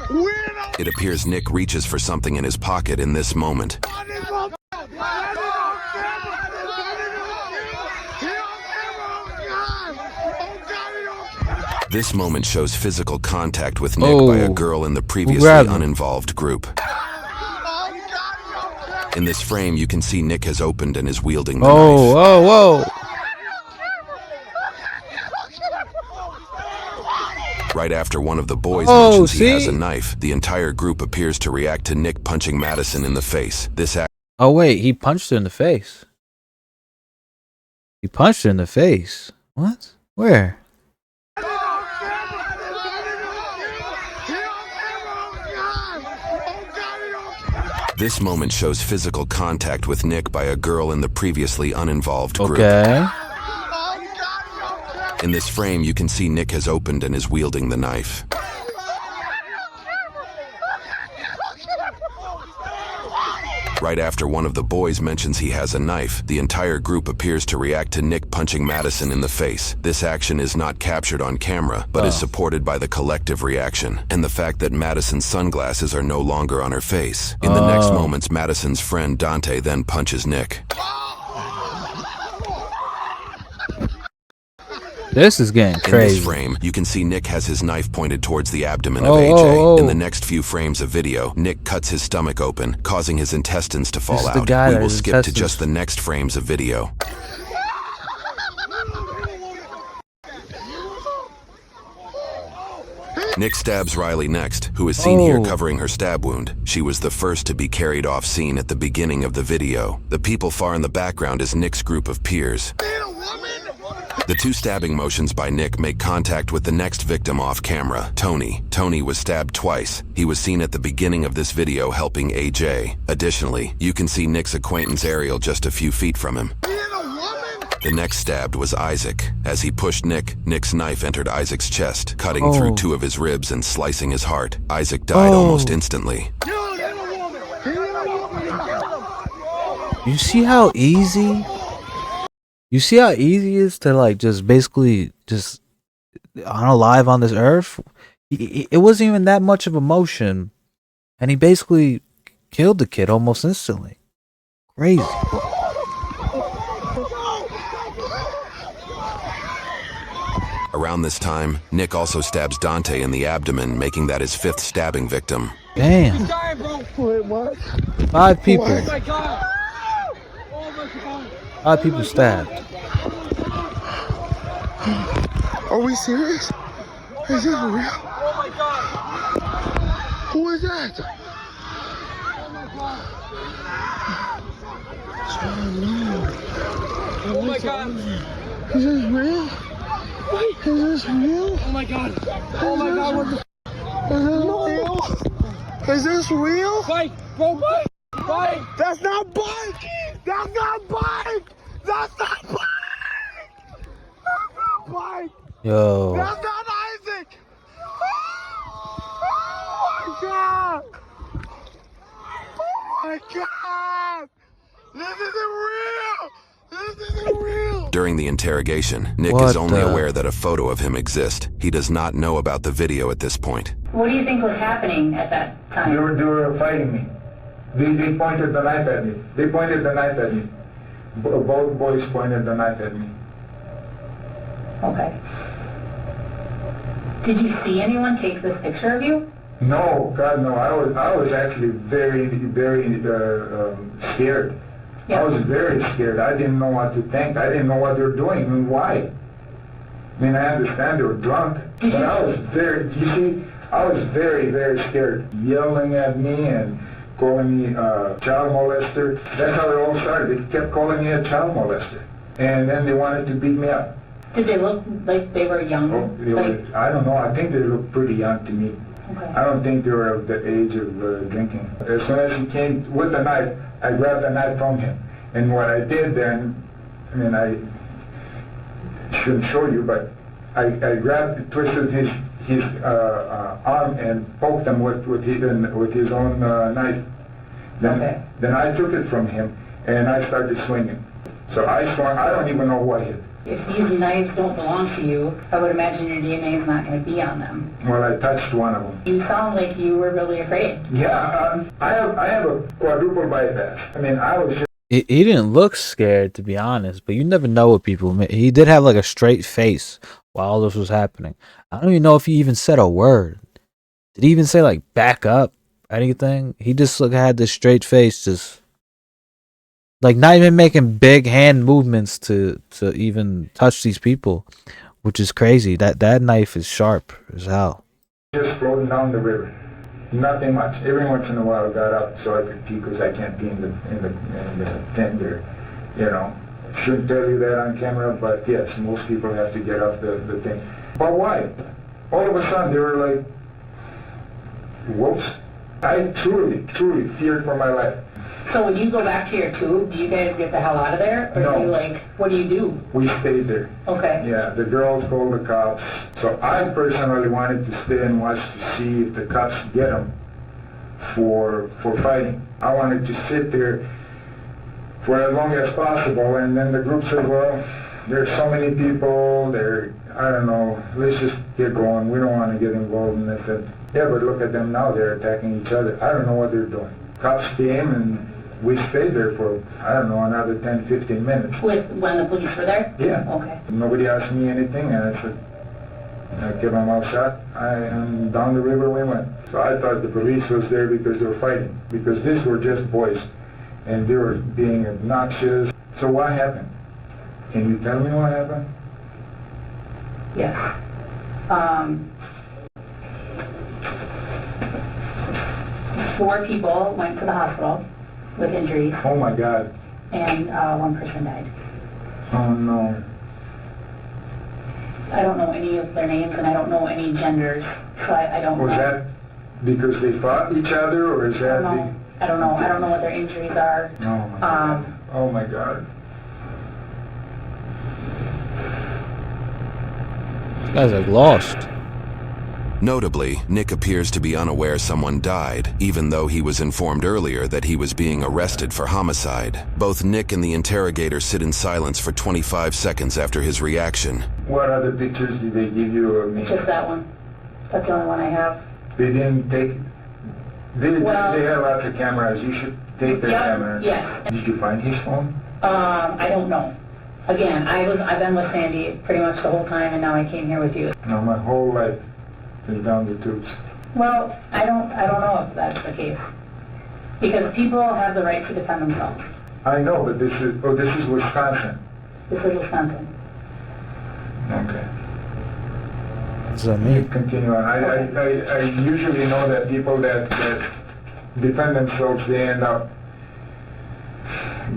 Weirdo. It appears Nick reaches for something in his pocket in this moment. This moment shows physical contact with Nick by a girl in the previously uninvolved group. In this frame, you can see Nick has opened and is wielding the knife. Whoa. Right after one of the boys mentions he has a knife, the entire group appears to react to Nick punching Madison in the face. Oh wait, he punched her in the face. What? Where? This moment shows physical contact with Nick by a girl in the previously uninvolved group. Okay. In this frame, you can see Nick has opened and is wielding the knife. Right after one of the boys mentions he has a knife, the entire group appears to react to Nick punching Madison in the face. This action is not captured on camera, but is supported by the collective reaction, and the fact that Madison's sunglasses are no longer on her face. In the next moments, Madison's friend Dante then punches Nick. This is getting crazy. In this frame, you can see Nick has his knife pointed towards the abdomen of AJ. In the next few frames of video, Nick cuts his stomach open, causing his intestines to fall out. We will skip to just the next frames of video. Nick stabs Riley next, who is seen here covering her stab wound. She was the first to be carried off scene at the beginning of the video. The people far in the background is Nick's group of peers. The two stabbing motions by Nick make contact with the next victim off camera, Tony. Tony was stabbed twice. He was seen at the beginning of this video helping AJ. Additionally, you can see Nick's acquaintance Ariel just a few feet from him. The next stabbed was Isaac. As he pushed Nick, Nick's knife entered Isaac's chest, cutting through 2 of his ribs and slicing his heart. Isaac died almost instantly. You see how easy? You see how easy it is to like just basically just unalive on this earth? It wasn't even that much of emotion, and he basically killed the kid almost instantly. Crazy. Around this time, Nick also stabs Dante in the abdomen, making that his 5th stabbing victim. Damn. Wait, what? 5 people. Oh my God. 5 people stabbed. Are we serious? Is this real? Oh my God. Who is that? Oh my God. Is this real? Wait. Is this real? Oh my God. Oh my God. What the is this real? Is this real? Bike, bro, bike. Bike. That's not bike. That's not bike. That's not bike. That's not bike. Yo. That's not Isaac. Oh my God. Oh my God. This isn't real. This isn't real. During the interrogation, Nick is only aware that a photo of him exists. He does not know about the video at this point. What do you think was happening at that time? They were fighting me. They pointed the knife at me. They pointed the knife at me. Both boys pointed the knife at me. Okay. Did you see anyone take this picture of you? No, God, no. I was actually very, very scared. Yeah. I was very scared. I didn't know what to think. I didn't know what they were doing and why. I mean, I understand they were drunk, but I was very, you see, I was very, very scared. Yelling at me and calling me child molester. That's how it all started. They kept calling me a child molester. And then they wanted to beat me up. Did they look like they were young? Oh, I don't know. I think they looked pretty young to me. Okay. I don't think they were of the age of drinking. As soon as he came with the knife, I grabbed the knife from him. And what I did then, I mean, I shouldn't show you, but I grabbed, twisted his arm and poked him with his own knife. Then I took it from him and I started swinging. So I swung. I don't even know what hit. If these knives don't belong to you, I would imagine your DNA is not going to be on them. Well, I touched one of them. You sound like you were really afraid. Yeah, I have a quadruple bypass. I mean, I was just... He didn't look scared, to be honest, but you never know what people mean. He did have like a straight face while all this was happening. I don't even know if he even said a word. Did he even say like back up, anything? He just had this straight face, just like not even making big hand movements to even touch these people, which is crazy. That knife is sharp as hell. Just floating down the river. Nothing much. Every once in a while I got up so I could pee because I can't pee in the tent there. You know, shouldn't tell you that on camera, but yes, most people have to get off the thing. But why? All of a sudden they were like, whoops. I truly feared for my life. So when you go back to your tube, do you guys get the hell out of there? Or No. do you like, what do you do? We stayed there. Okay. Yeah, the girls called the cops. So I personally wanted to stay and watch to see if the cops get them for fighting. I wanted to sit there for as long as possible, and then the group said, well, there's so many people, I don't know, let's just get going. We don't want to get involved in this. Yeah, but look at them now, they're attacking each other. I don't know what they're doing. Cops came and we stayed there for, I don't know, another 10, 15 minutes. When the police were there? Yeah. Okay. Nobody asked me anything, and I said, I kept my mouth shut, and down the river we went. So I thought the police was there because they were fighting, because these were just boys, and they were being obnoxious. So what happened? Can you tell me what happened? Yes. 4 people went to the hospital with injuries. Oh my God. And 1 person died. Oh no. I don't know any of their names and I don't know any genders, so I don't know. Was that because they fought each other, or is that I don't know. I don't know what their injuries are. Oh my God. Oh my God. Guy's like lost. Notably, Nick appears to be unaware someone died, even though he was informed earlier that he was being arrested for homicide. Both Nick and the interrogator sit in silence for 25 seconds after his reaction. What other pictures did they give you of me? Just that one. That's the only one I have. They didn't take... They had lots of cameras. You should take their cameras. Yes. Did you find his phone? I don't know. Again, I've been with Sandy pretty much the whole time, and now I came here with you. No, my whole life is down the tubes. Well, I don't know if that's the case. Because people have the right to defend themselves. I know, but this is Wisconsin. This is Wisconsin. Okay. What's that mean? Continue on. I usually know that people that defend themselves, they end up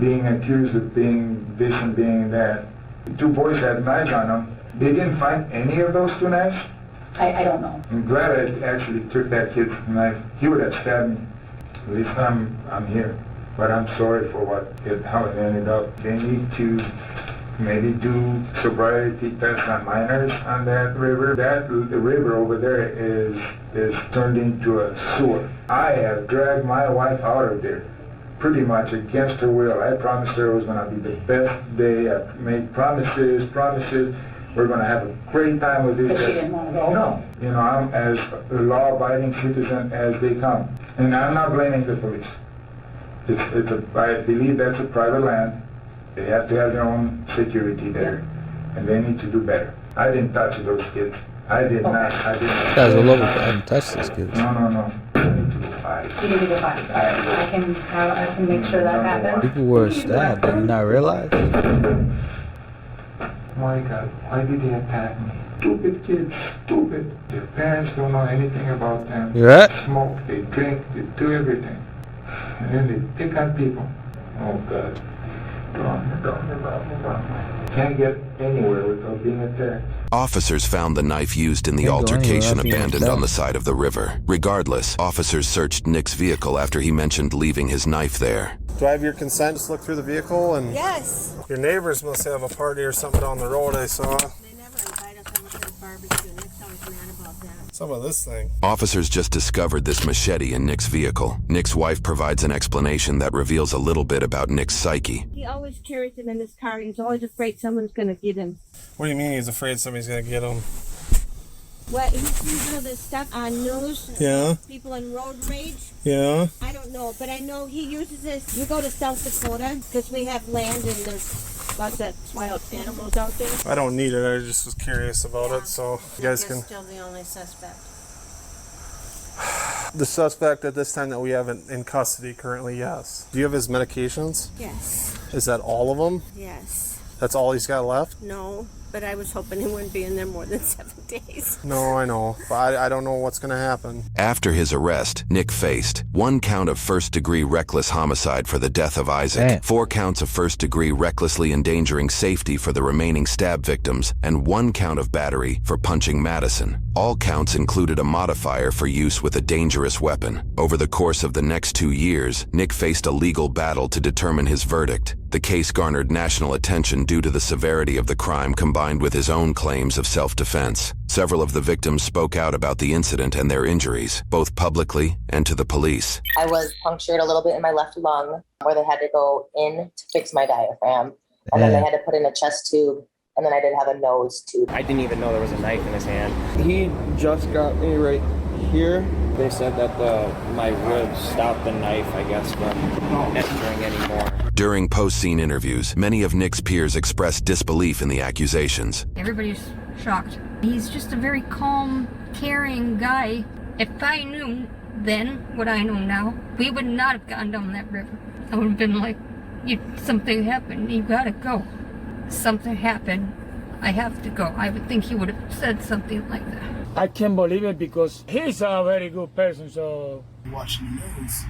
being accused of being this and being that. The two boys had knives on them. They didn't find any of those two knives? I don't know. I'm glad I actually took that kid's knife. He would have stabbed me. At least I'm here. But I'm sorry for how it ended up. They need to maybe do sobriety tests on minors on that river. The river over there is turned into a sewer. I have dragged my wife out of there, pretty much against her will. I promised her it was going to be the best day. I made promises. We're going to have a great time with this. But she didn't want to go? No. You know, I'm as a law-abiding citizen as they come. And I'm not blaming the police. I believe that's a private land. They have to have their own security there. And they need to do better. I didn't touch those kids. I did not. Guys all over. I didn't touch these kids. No. You need to go fight. I can make sure that happens. People were stabbed. Did you not realize? My God, why did they attack me? Stupid kids, stupid. Their parents don't know anything about them. Yeah. They smoke, they drink, they do everything. And then they pick on people. Oh God. Can't get anywhere without being attacked. Officers found the knife used in the altercation abandoned on the side of the river. Regardless, officers searched Nick's vehicle after he mentioned leaving his knife there. Do I have your consent to look through the vehicle? And Yes. your neighbors must have a party or something down the road, I saw. They never invite us to their barbecue. Nick's always mad about that. Some of this thing. Officers just discovered this machete in Nick's vehicle. Nick's wife provides an explanation that reveals a little bit about Nick's psyche. He always carries it in his car. He's always afraid someone's going to get him. What do you mean he's afraid somebody's going to get him? What, he sees all this stuff on news? Yeah. People in road rage? Yeah. I don't know, but I know he uses this. We go to South Dakota because we have land and there's lots of wild animals out there. I don't need it. I just was curious about it, so you guys can... Still the only suspect. The suspect at this time that we have in custody currently, yes. Do you have his medications? Yes. Is that all of them? Yes. That's all he's got left? No, but I was hoping he wouldn't be in there more than 7 days. No, I know. But I don't know what's going to happen. After his arrest, Nick faced 1 count of first-degree reckless homicide for the death of Isaac, 4 counts of first-degree recklessly endangering safety for the remaining stab victims, and 1 count of battery for punching Madison. All counts included a modifier for use with a dangerous weapon. Over the course of the next 2 years, Nick faced a legal battle to determine his verdict. The case garnered national attention due to the severity of the crime combined with his own claims of self-defense. Several of the victims spoke out about the incident and their injuries, both publicly and to the police. I was punctured a little bit in my left lung where they had to go in to fix my diaphragm. And then they had to put in a chest tube. And then I did have a nose tube. I didn't even know there was a knife in his hand. He just got me right here. They said that my ribs stopped the knife, I guess, from entering anymore. During post-scene interviews, many of Nick's peers expressed disbelief in the accusations. Everybody's shocked. He's just a very calm, caring guy. If I knew then what I know now, we would not have gone down that river. I would have been like, something happened, you gotta go. Something happened, I have to go. I would think he would have said something like that. I can't believe it because he's a very good person, so... Watching the news,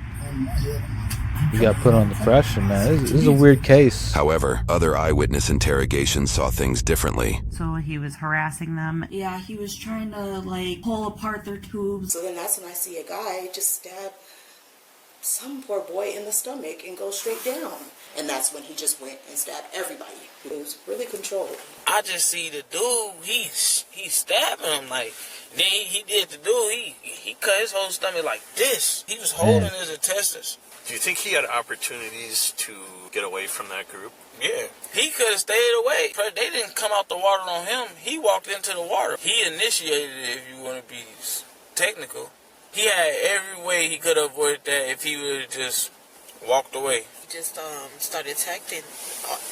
You got put on the pressure, man. This is a weird case. However, other eyewitness interrogations saw things differently. So he was harassing them. Yeah, he was trying to, pull apart their tubes. So then that's when I see a guy just some poor boy in the stomach and go straight down. And that's when he just went and stabbed everybody. It was really controlled. I just see the dude, he's stabbing him like, then he did the dude, he cut his whole stomach like this. He was holding his intestines. Do you think he had opportunities to get away from that group? Yeah, he could have stayed away. They didn't come out the water on him. He walked into the water. He initiated it, if you want to be technical. He had every way he could have avoided that if he would have just walked away. He just started attacking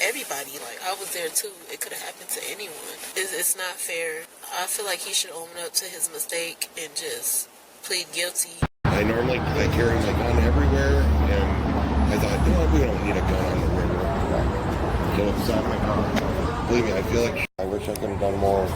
everybody. Like, I was there too. It could have happened to anyone. It's not fair. I feel like he should own up to his mistake and just plead guilty. I normally carry my gun everywhere, and I thought, no, we don't need a gun on the river. So it's not my gun. Believe me, I feel like I wish I could have done more.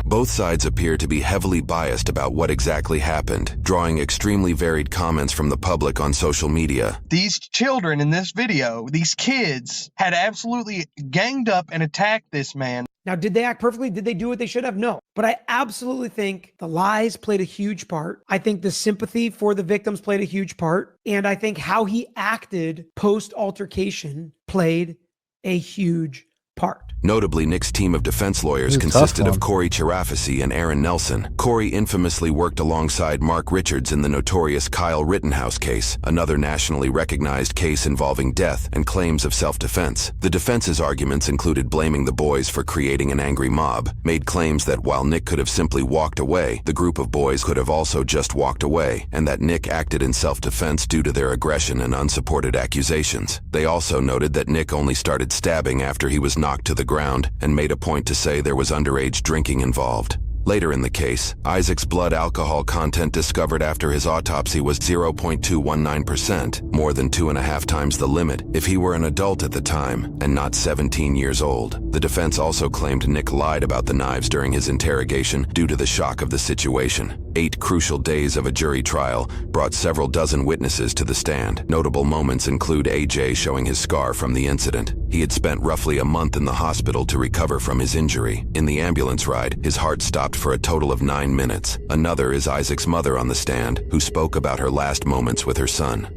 Both sides appear to be heavily biased about what exactly happened, drawing extremely varied comments from the public on social media. These children in this video, these kids, had absolutely ganged up and attacked this man. Now, did they act perfectly? Did they do what they should have? No. But I absolutely think the lies played a huge part. I think the sympathy for the victims played a huge part. And I think how he acted post-altercation played a huge part. Notably, Nick's team of defense lawyers consisted of Corey Chirafisi and Aaron Nelson. Corey infamously worked alongside Mark Richards in the notorious Kyle Rittenhouse case, another nationally recognized case involving death and claims of self-defense. The defense's arguments included blaming the boys for creating an angry mob, made claims that while Nick could have simply walked away, the group of boys could have also just walked away, and that Nick acted in self-defense due to their aggression and unsupported accusations. They also noted that Nick only started stabbing after he was knocked to the ground and made a point to say there was underage drinking involved. Later in the case, Isaac's blood alcohol content discovered after his autopsy was 0.219%, more than 2.5 times the limit if he were an adult at the time and not 17 years old. The defense also claimed Nick lied about the knives during his interrogation due to the shock of the situation. 8 crucial days of a jury trial brought several dozen witnesses to the stand. Notable moments include AJ showing his scar from the incident. He had spent roughly a month in the hospital to recover from his injury. In the ambulance ride, his heart stopped for a total of 9 minutes. Another is Isaac's mother on the stand, who spoke about her last moments with her son.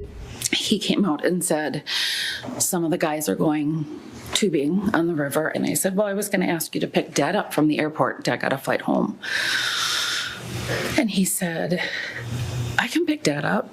He came out and said, some of the guys are going tubing on the river. And I said, well, I was going to ask you to pick Dad up from the airport. Dad got a flight home. And he said, I can pick Dad up.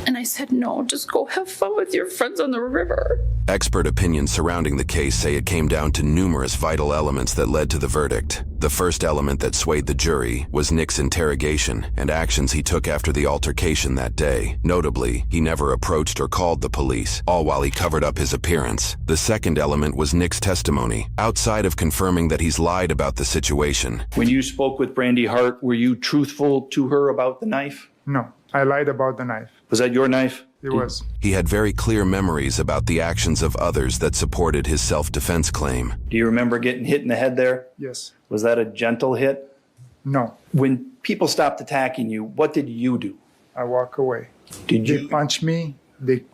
And I said, no, just go have fun with your friends on the river. Expert opinions surrounding the case say it came down to numerous vital elements that led to the verdict. The first element that swayed the jury was Nick's interrogation and actions he took after the altercation that day. Notably, he never approached or called the police, all while he covered up his appearance. The second element was Nick's testimony. Outside of confirming that he's lied about the situation. When you spoke with Brandy Hart, were you truthful to her about the knife? No, I lied about the knife. Was that your knife? It was. He had very clear memories about the actions of others that supported his self-defense claim. Do you remember getting hit in the head there? Yes. Was that a gentle hit? No. When people stopped attacking you, what did you do? I walk away. Did you? They punched me. They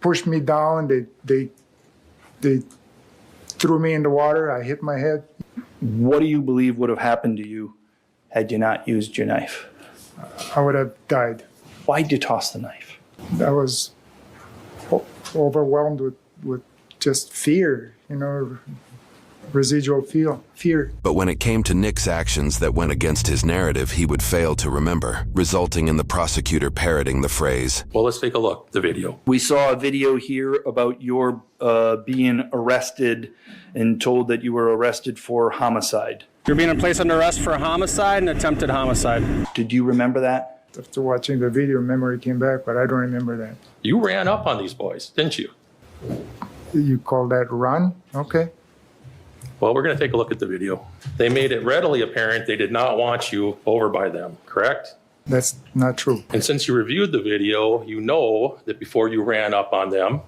pushed me down. They threw me in the water. I hit my head. What do you believe would have happened to you had you not used your knife? I would have died. Why'd you toss the knife? I was overwhelmed with just fear, residual fear. But when it came to Nick's actions that went against his narrative, he would fail to remember, resulting in the prosecutor parroting the phrase. Well, let's take a look at the video. We saw a video here about your being arrested and told that you were arrested for homicide. You're being placed under arrest for homicide and attempted homicide. Did you remember that? After watching the video, memory came back, but I don't remember that. You ran up on these boys, didn't you? You call that run? Okay. Well, we're going to take a look at the video. They made it readily apparent they did not want you over by them, correct? That's not true. And since you reviewed the video, you know that before you ran up on them,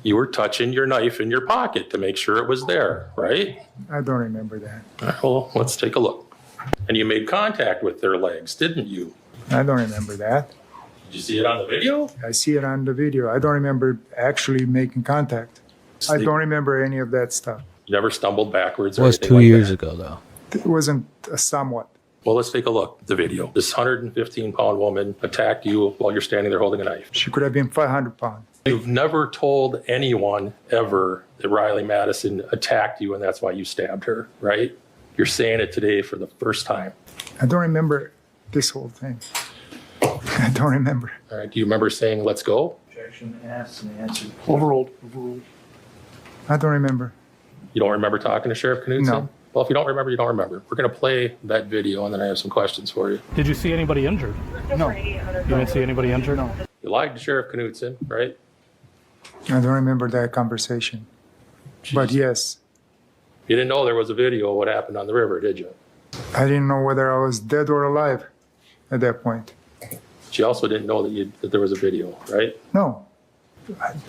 you were touching your knife in your pocket to make sure it was there, right? I don't remember that. All right, well, let's take a look. And you made contact with their legs, didn't you? I don't remember that. Did you see it on the video? I see it on the video. I don't remember actually making contact. I don't remember any of that stuff. You never stumbled backwards It or was anything 2 like years that? ago, though. It wasn't somewhat. Well, let's take a look at the video. This 115-pound woman attacked you while you're standing there holding a knife. She could have been 500 pounds. You've never told anyone ever that Riley Madison attacked you and that's why you stabbed her, right? You're saying it today for the first time. I don't remember this whole thing. I don't remember. All right, do you remember saying, let's go? Objection asked and answered. Overruled. I don't remember. You don't remember talking to Sheriff Knudsen? No. Well, if you don't remember, you don't remember. We're going to play that video, and then I have some questions for you. Did you see anybody injured? No. You didn't see anybody injured? No. You lied to Sheriff Knudsen, right? I don't remember that conversation. But yes, You didn't know there was a video of what happened on the river, did you? I didn't know whether I was dead or alive at that point. She also didn't know that there was a video, right? No.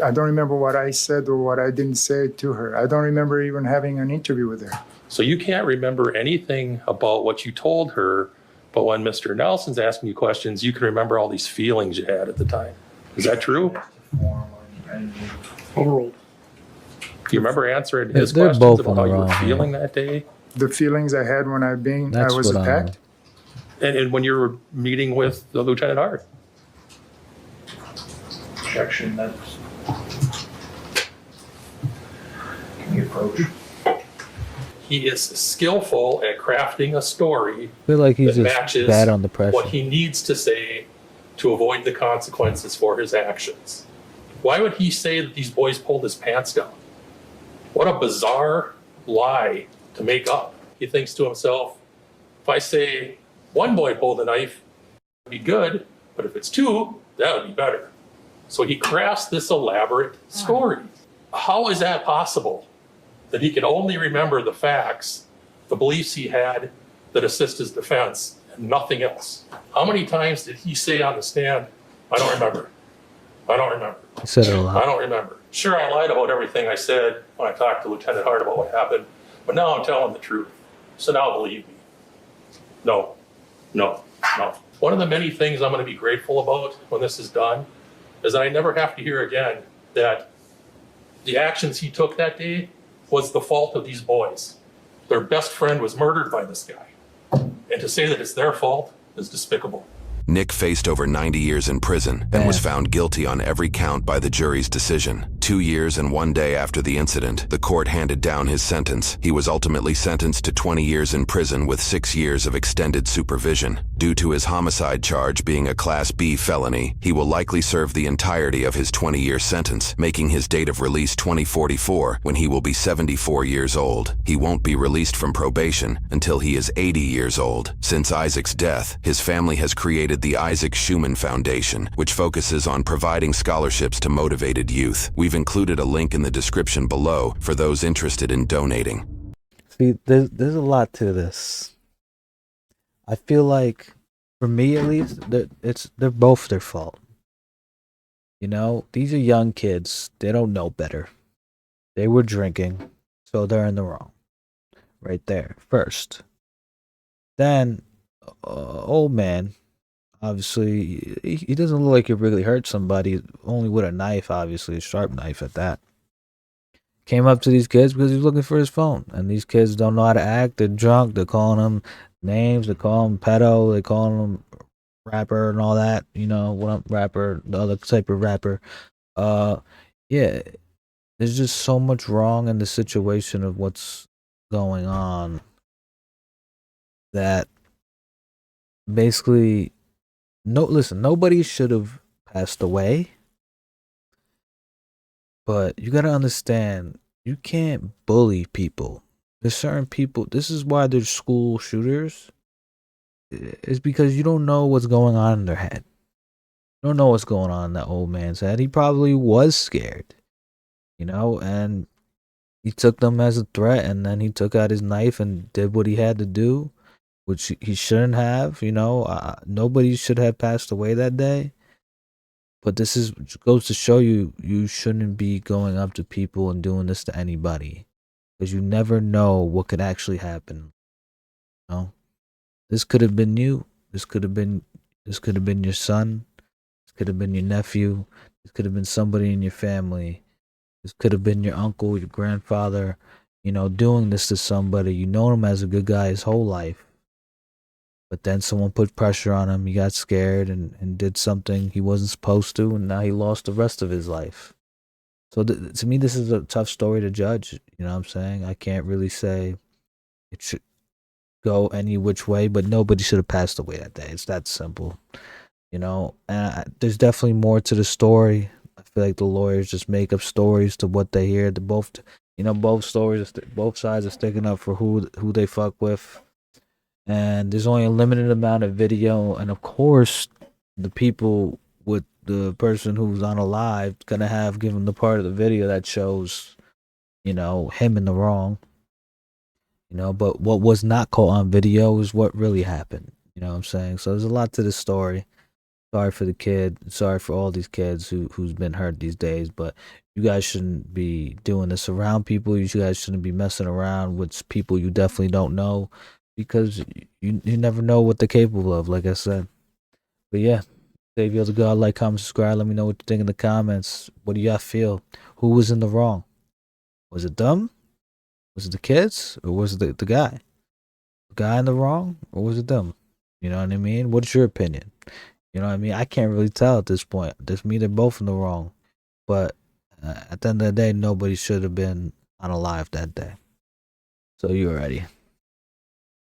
I don't remember what I said or what I didn't say to her. I don't remember even having an interview with her. So you can't remember anything about what you told her, but when Mr. Nelson's asking you questions, you can remember all these feelings you had at the time. Is that true? Overruled. Do you remember answering his They're questions both about on how the you were wrong feeling that day? The feelings I had when I That's was what attacked. And when you were meeting with the Lieutenant Hart? Objection, that's. Can we approach? He is skillful at crafting a story I feel like he's that just matches bad on the pressure. what he needs to say to avoid the consequences for his actions. Why would he say that these boys pulled his pants down? What a bizarre lie to make up. He thinks to himself, if I say one boy pulled a knife, it'd be good, but if it's two, that would be better. So he crafts this elaborate story. How is that possible? That he can only remember the facts, the beliefs he had that assist his defense, and nothing else. How many times did he say on the stand, I don't remember. I don't remember. He said it a lot. I don't remember. Sure, I lied about everything I said when I talked to Lieutenant Hart about what happened, but now I'm telling the truth. So now believe me. No. One of the many things I'm going to be grateful about when this is done is that I never have to hear again that the actions he took that day was the fault of these boys. Their best friend was murdered by this guy. And to say that it's their fault is despicable. Nick faced over 90 years in prison and was found guilty on every count by the jury's decision. 2 years and 1 day after the incident, the court handed down his sentence. He was ultimately sentenced to 20 years in prison with 6 years of extended supervision. Due to his homicide charge being a Class B felony, he will likely serve the entirety of his 20-year sentence, making his date of release 2044 when he will be 74 years old. He won't be released from probation until he is 80 years old. Since Isaac's death, his family has created the Isaac Schumann Foundation, which focuses on providing scholarships to motivated youth. We've included a link in the description below for those interested in donating. See, there's a lot to this. I feel like, for me at least, they're both their fault. You know, these are young kids. They don't know better. They were drinking, so they're in the wrong. Right there, first. Then, old man, obviously, he doesn't look like he really hurt somebody, only with a knife, obviously, a sharp knife at that. Came up to these kids because he was looking for his phone. And these kids don't know how to act. They're drunk. They're calling him names. They call him pedo. They call him rapper and all that. You know, what I'm rapper, the other type of rapper. Yeah, there's just so much wrong in the situation of what's going on that basically, listen, nobody should have passed away, but you gotta understand, you can't bully people. There's certain people, this is why there's school shooters, is because you don't know what's going on in their head. You don't know what's going on in that old man's head. He probably was scared, you know, and he took them as a threat, and then he took out his knife and did what he had to do, which he shouldn't have, you know. Nobody should have passed away that day. But this goes to show you shouldn't be going up to people and doing this to anybody, because you never know what could actually happen. You know? This could have been you. This could have been your son. This could have been your nephew. This could have been somebody in your family. This could have been your uncle, your grandfather, you know, doing this to somebody. You know him as a good guy his whole life. But then someone put pressure on him. He got scared and did something he wasn't supposed to, and now he lost the rest of his life. So to me, this is a tough story to judge. You know what I'm saying? I can't really say it should go any which way, but nobody should have passed away that day. It's that simple. You know, and there's definitely more to the story. I feel like the lawyers just make up stories to what they hear. Both stories, both sides are sticking up for who they fuck with, and there's only a limited amount of video. And of course, the people with the person who's unalive gonna have given the part of the video that shows, him in the wrong. But what was not caught on video is what really happened. You know what I'm saying? So there's a lot to this story. Sorry for the kid. Sorry for all these kids who's been hurt these days. But you guys shouldn't be doing this around people. You guys shouldn't be messing around with people you definitely don't know, because you never know what they're capable of, like I said. But yeah, if you have to go, like, comment, subscribe. Let me know what you think in the comments. What do y'all feel? Who was in the wrong? Was it them? Was it the kids? Or was it the guy? The guy in the wrong? Or was it them? You know what I mean? What's your opinion? You know what I mean? I can't really tell at this point. This me, they're both in the wrong. But at the end of the day, nobody should have been unalive that day. So you already.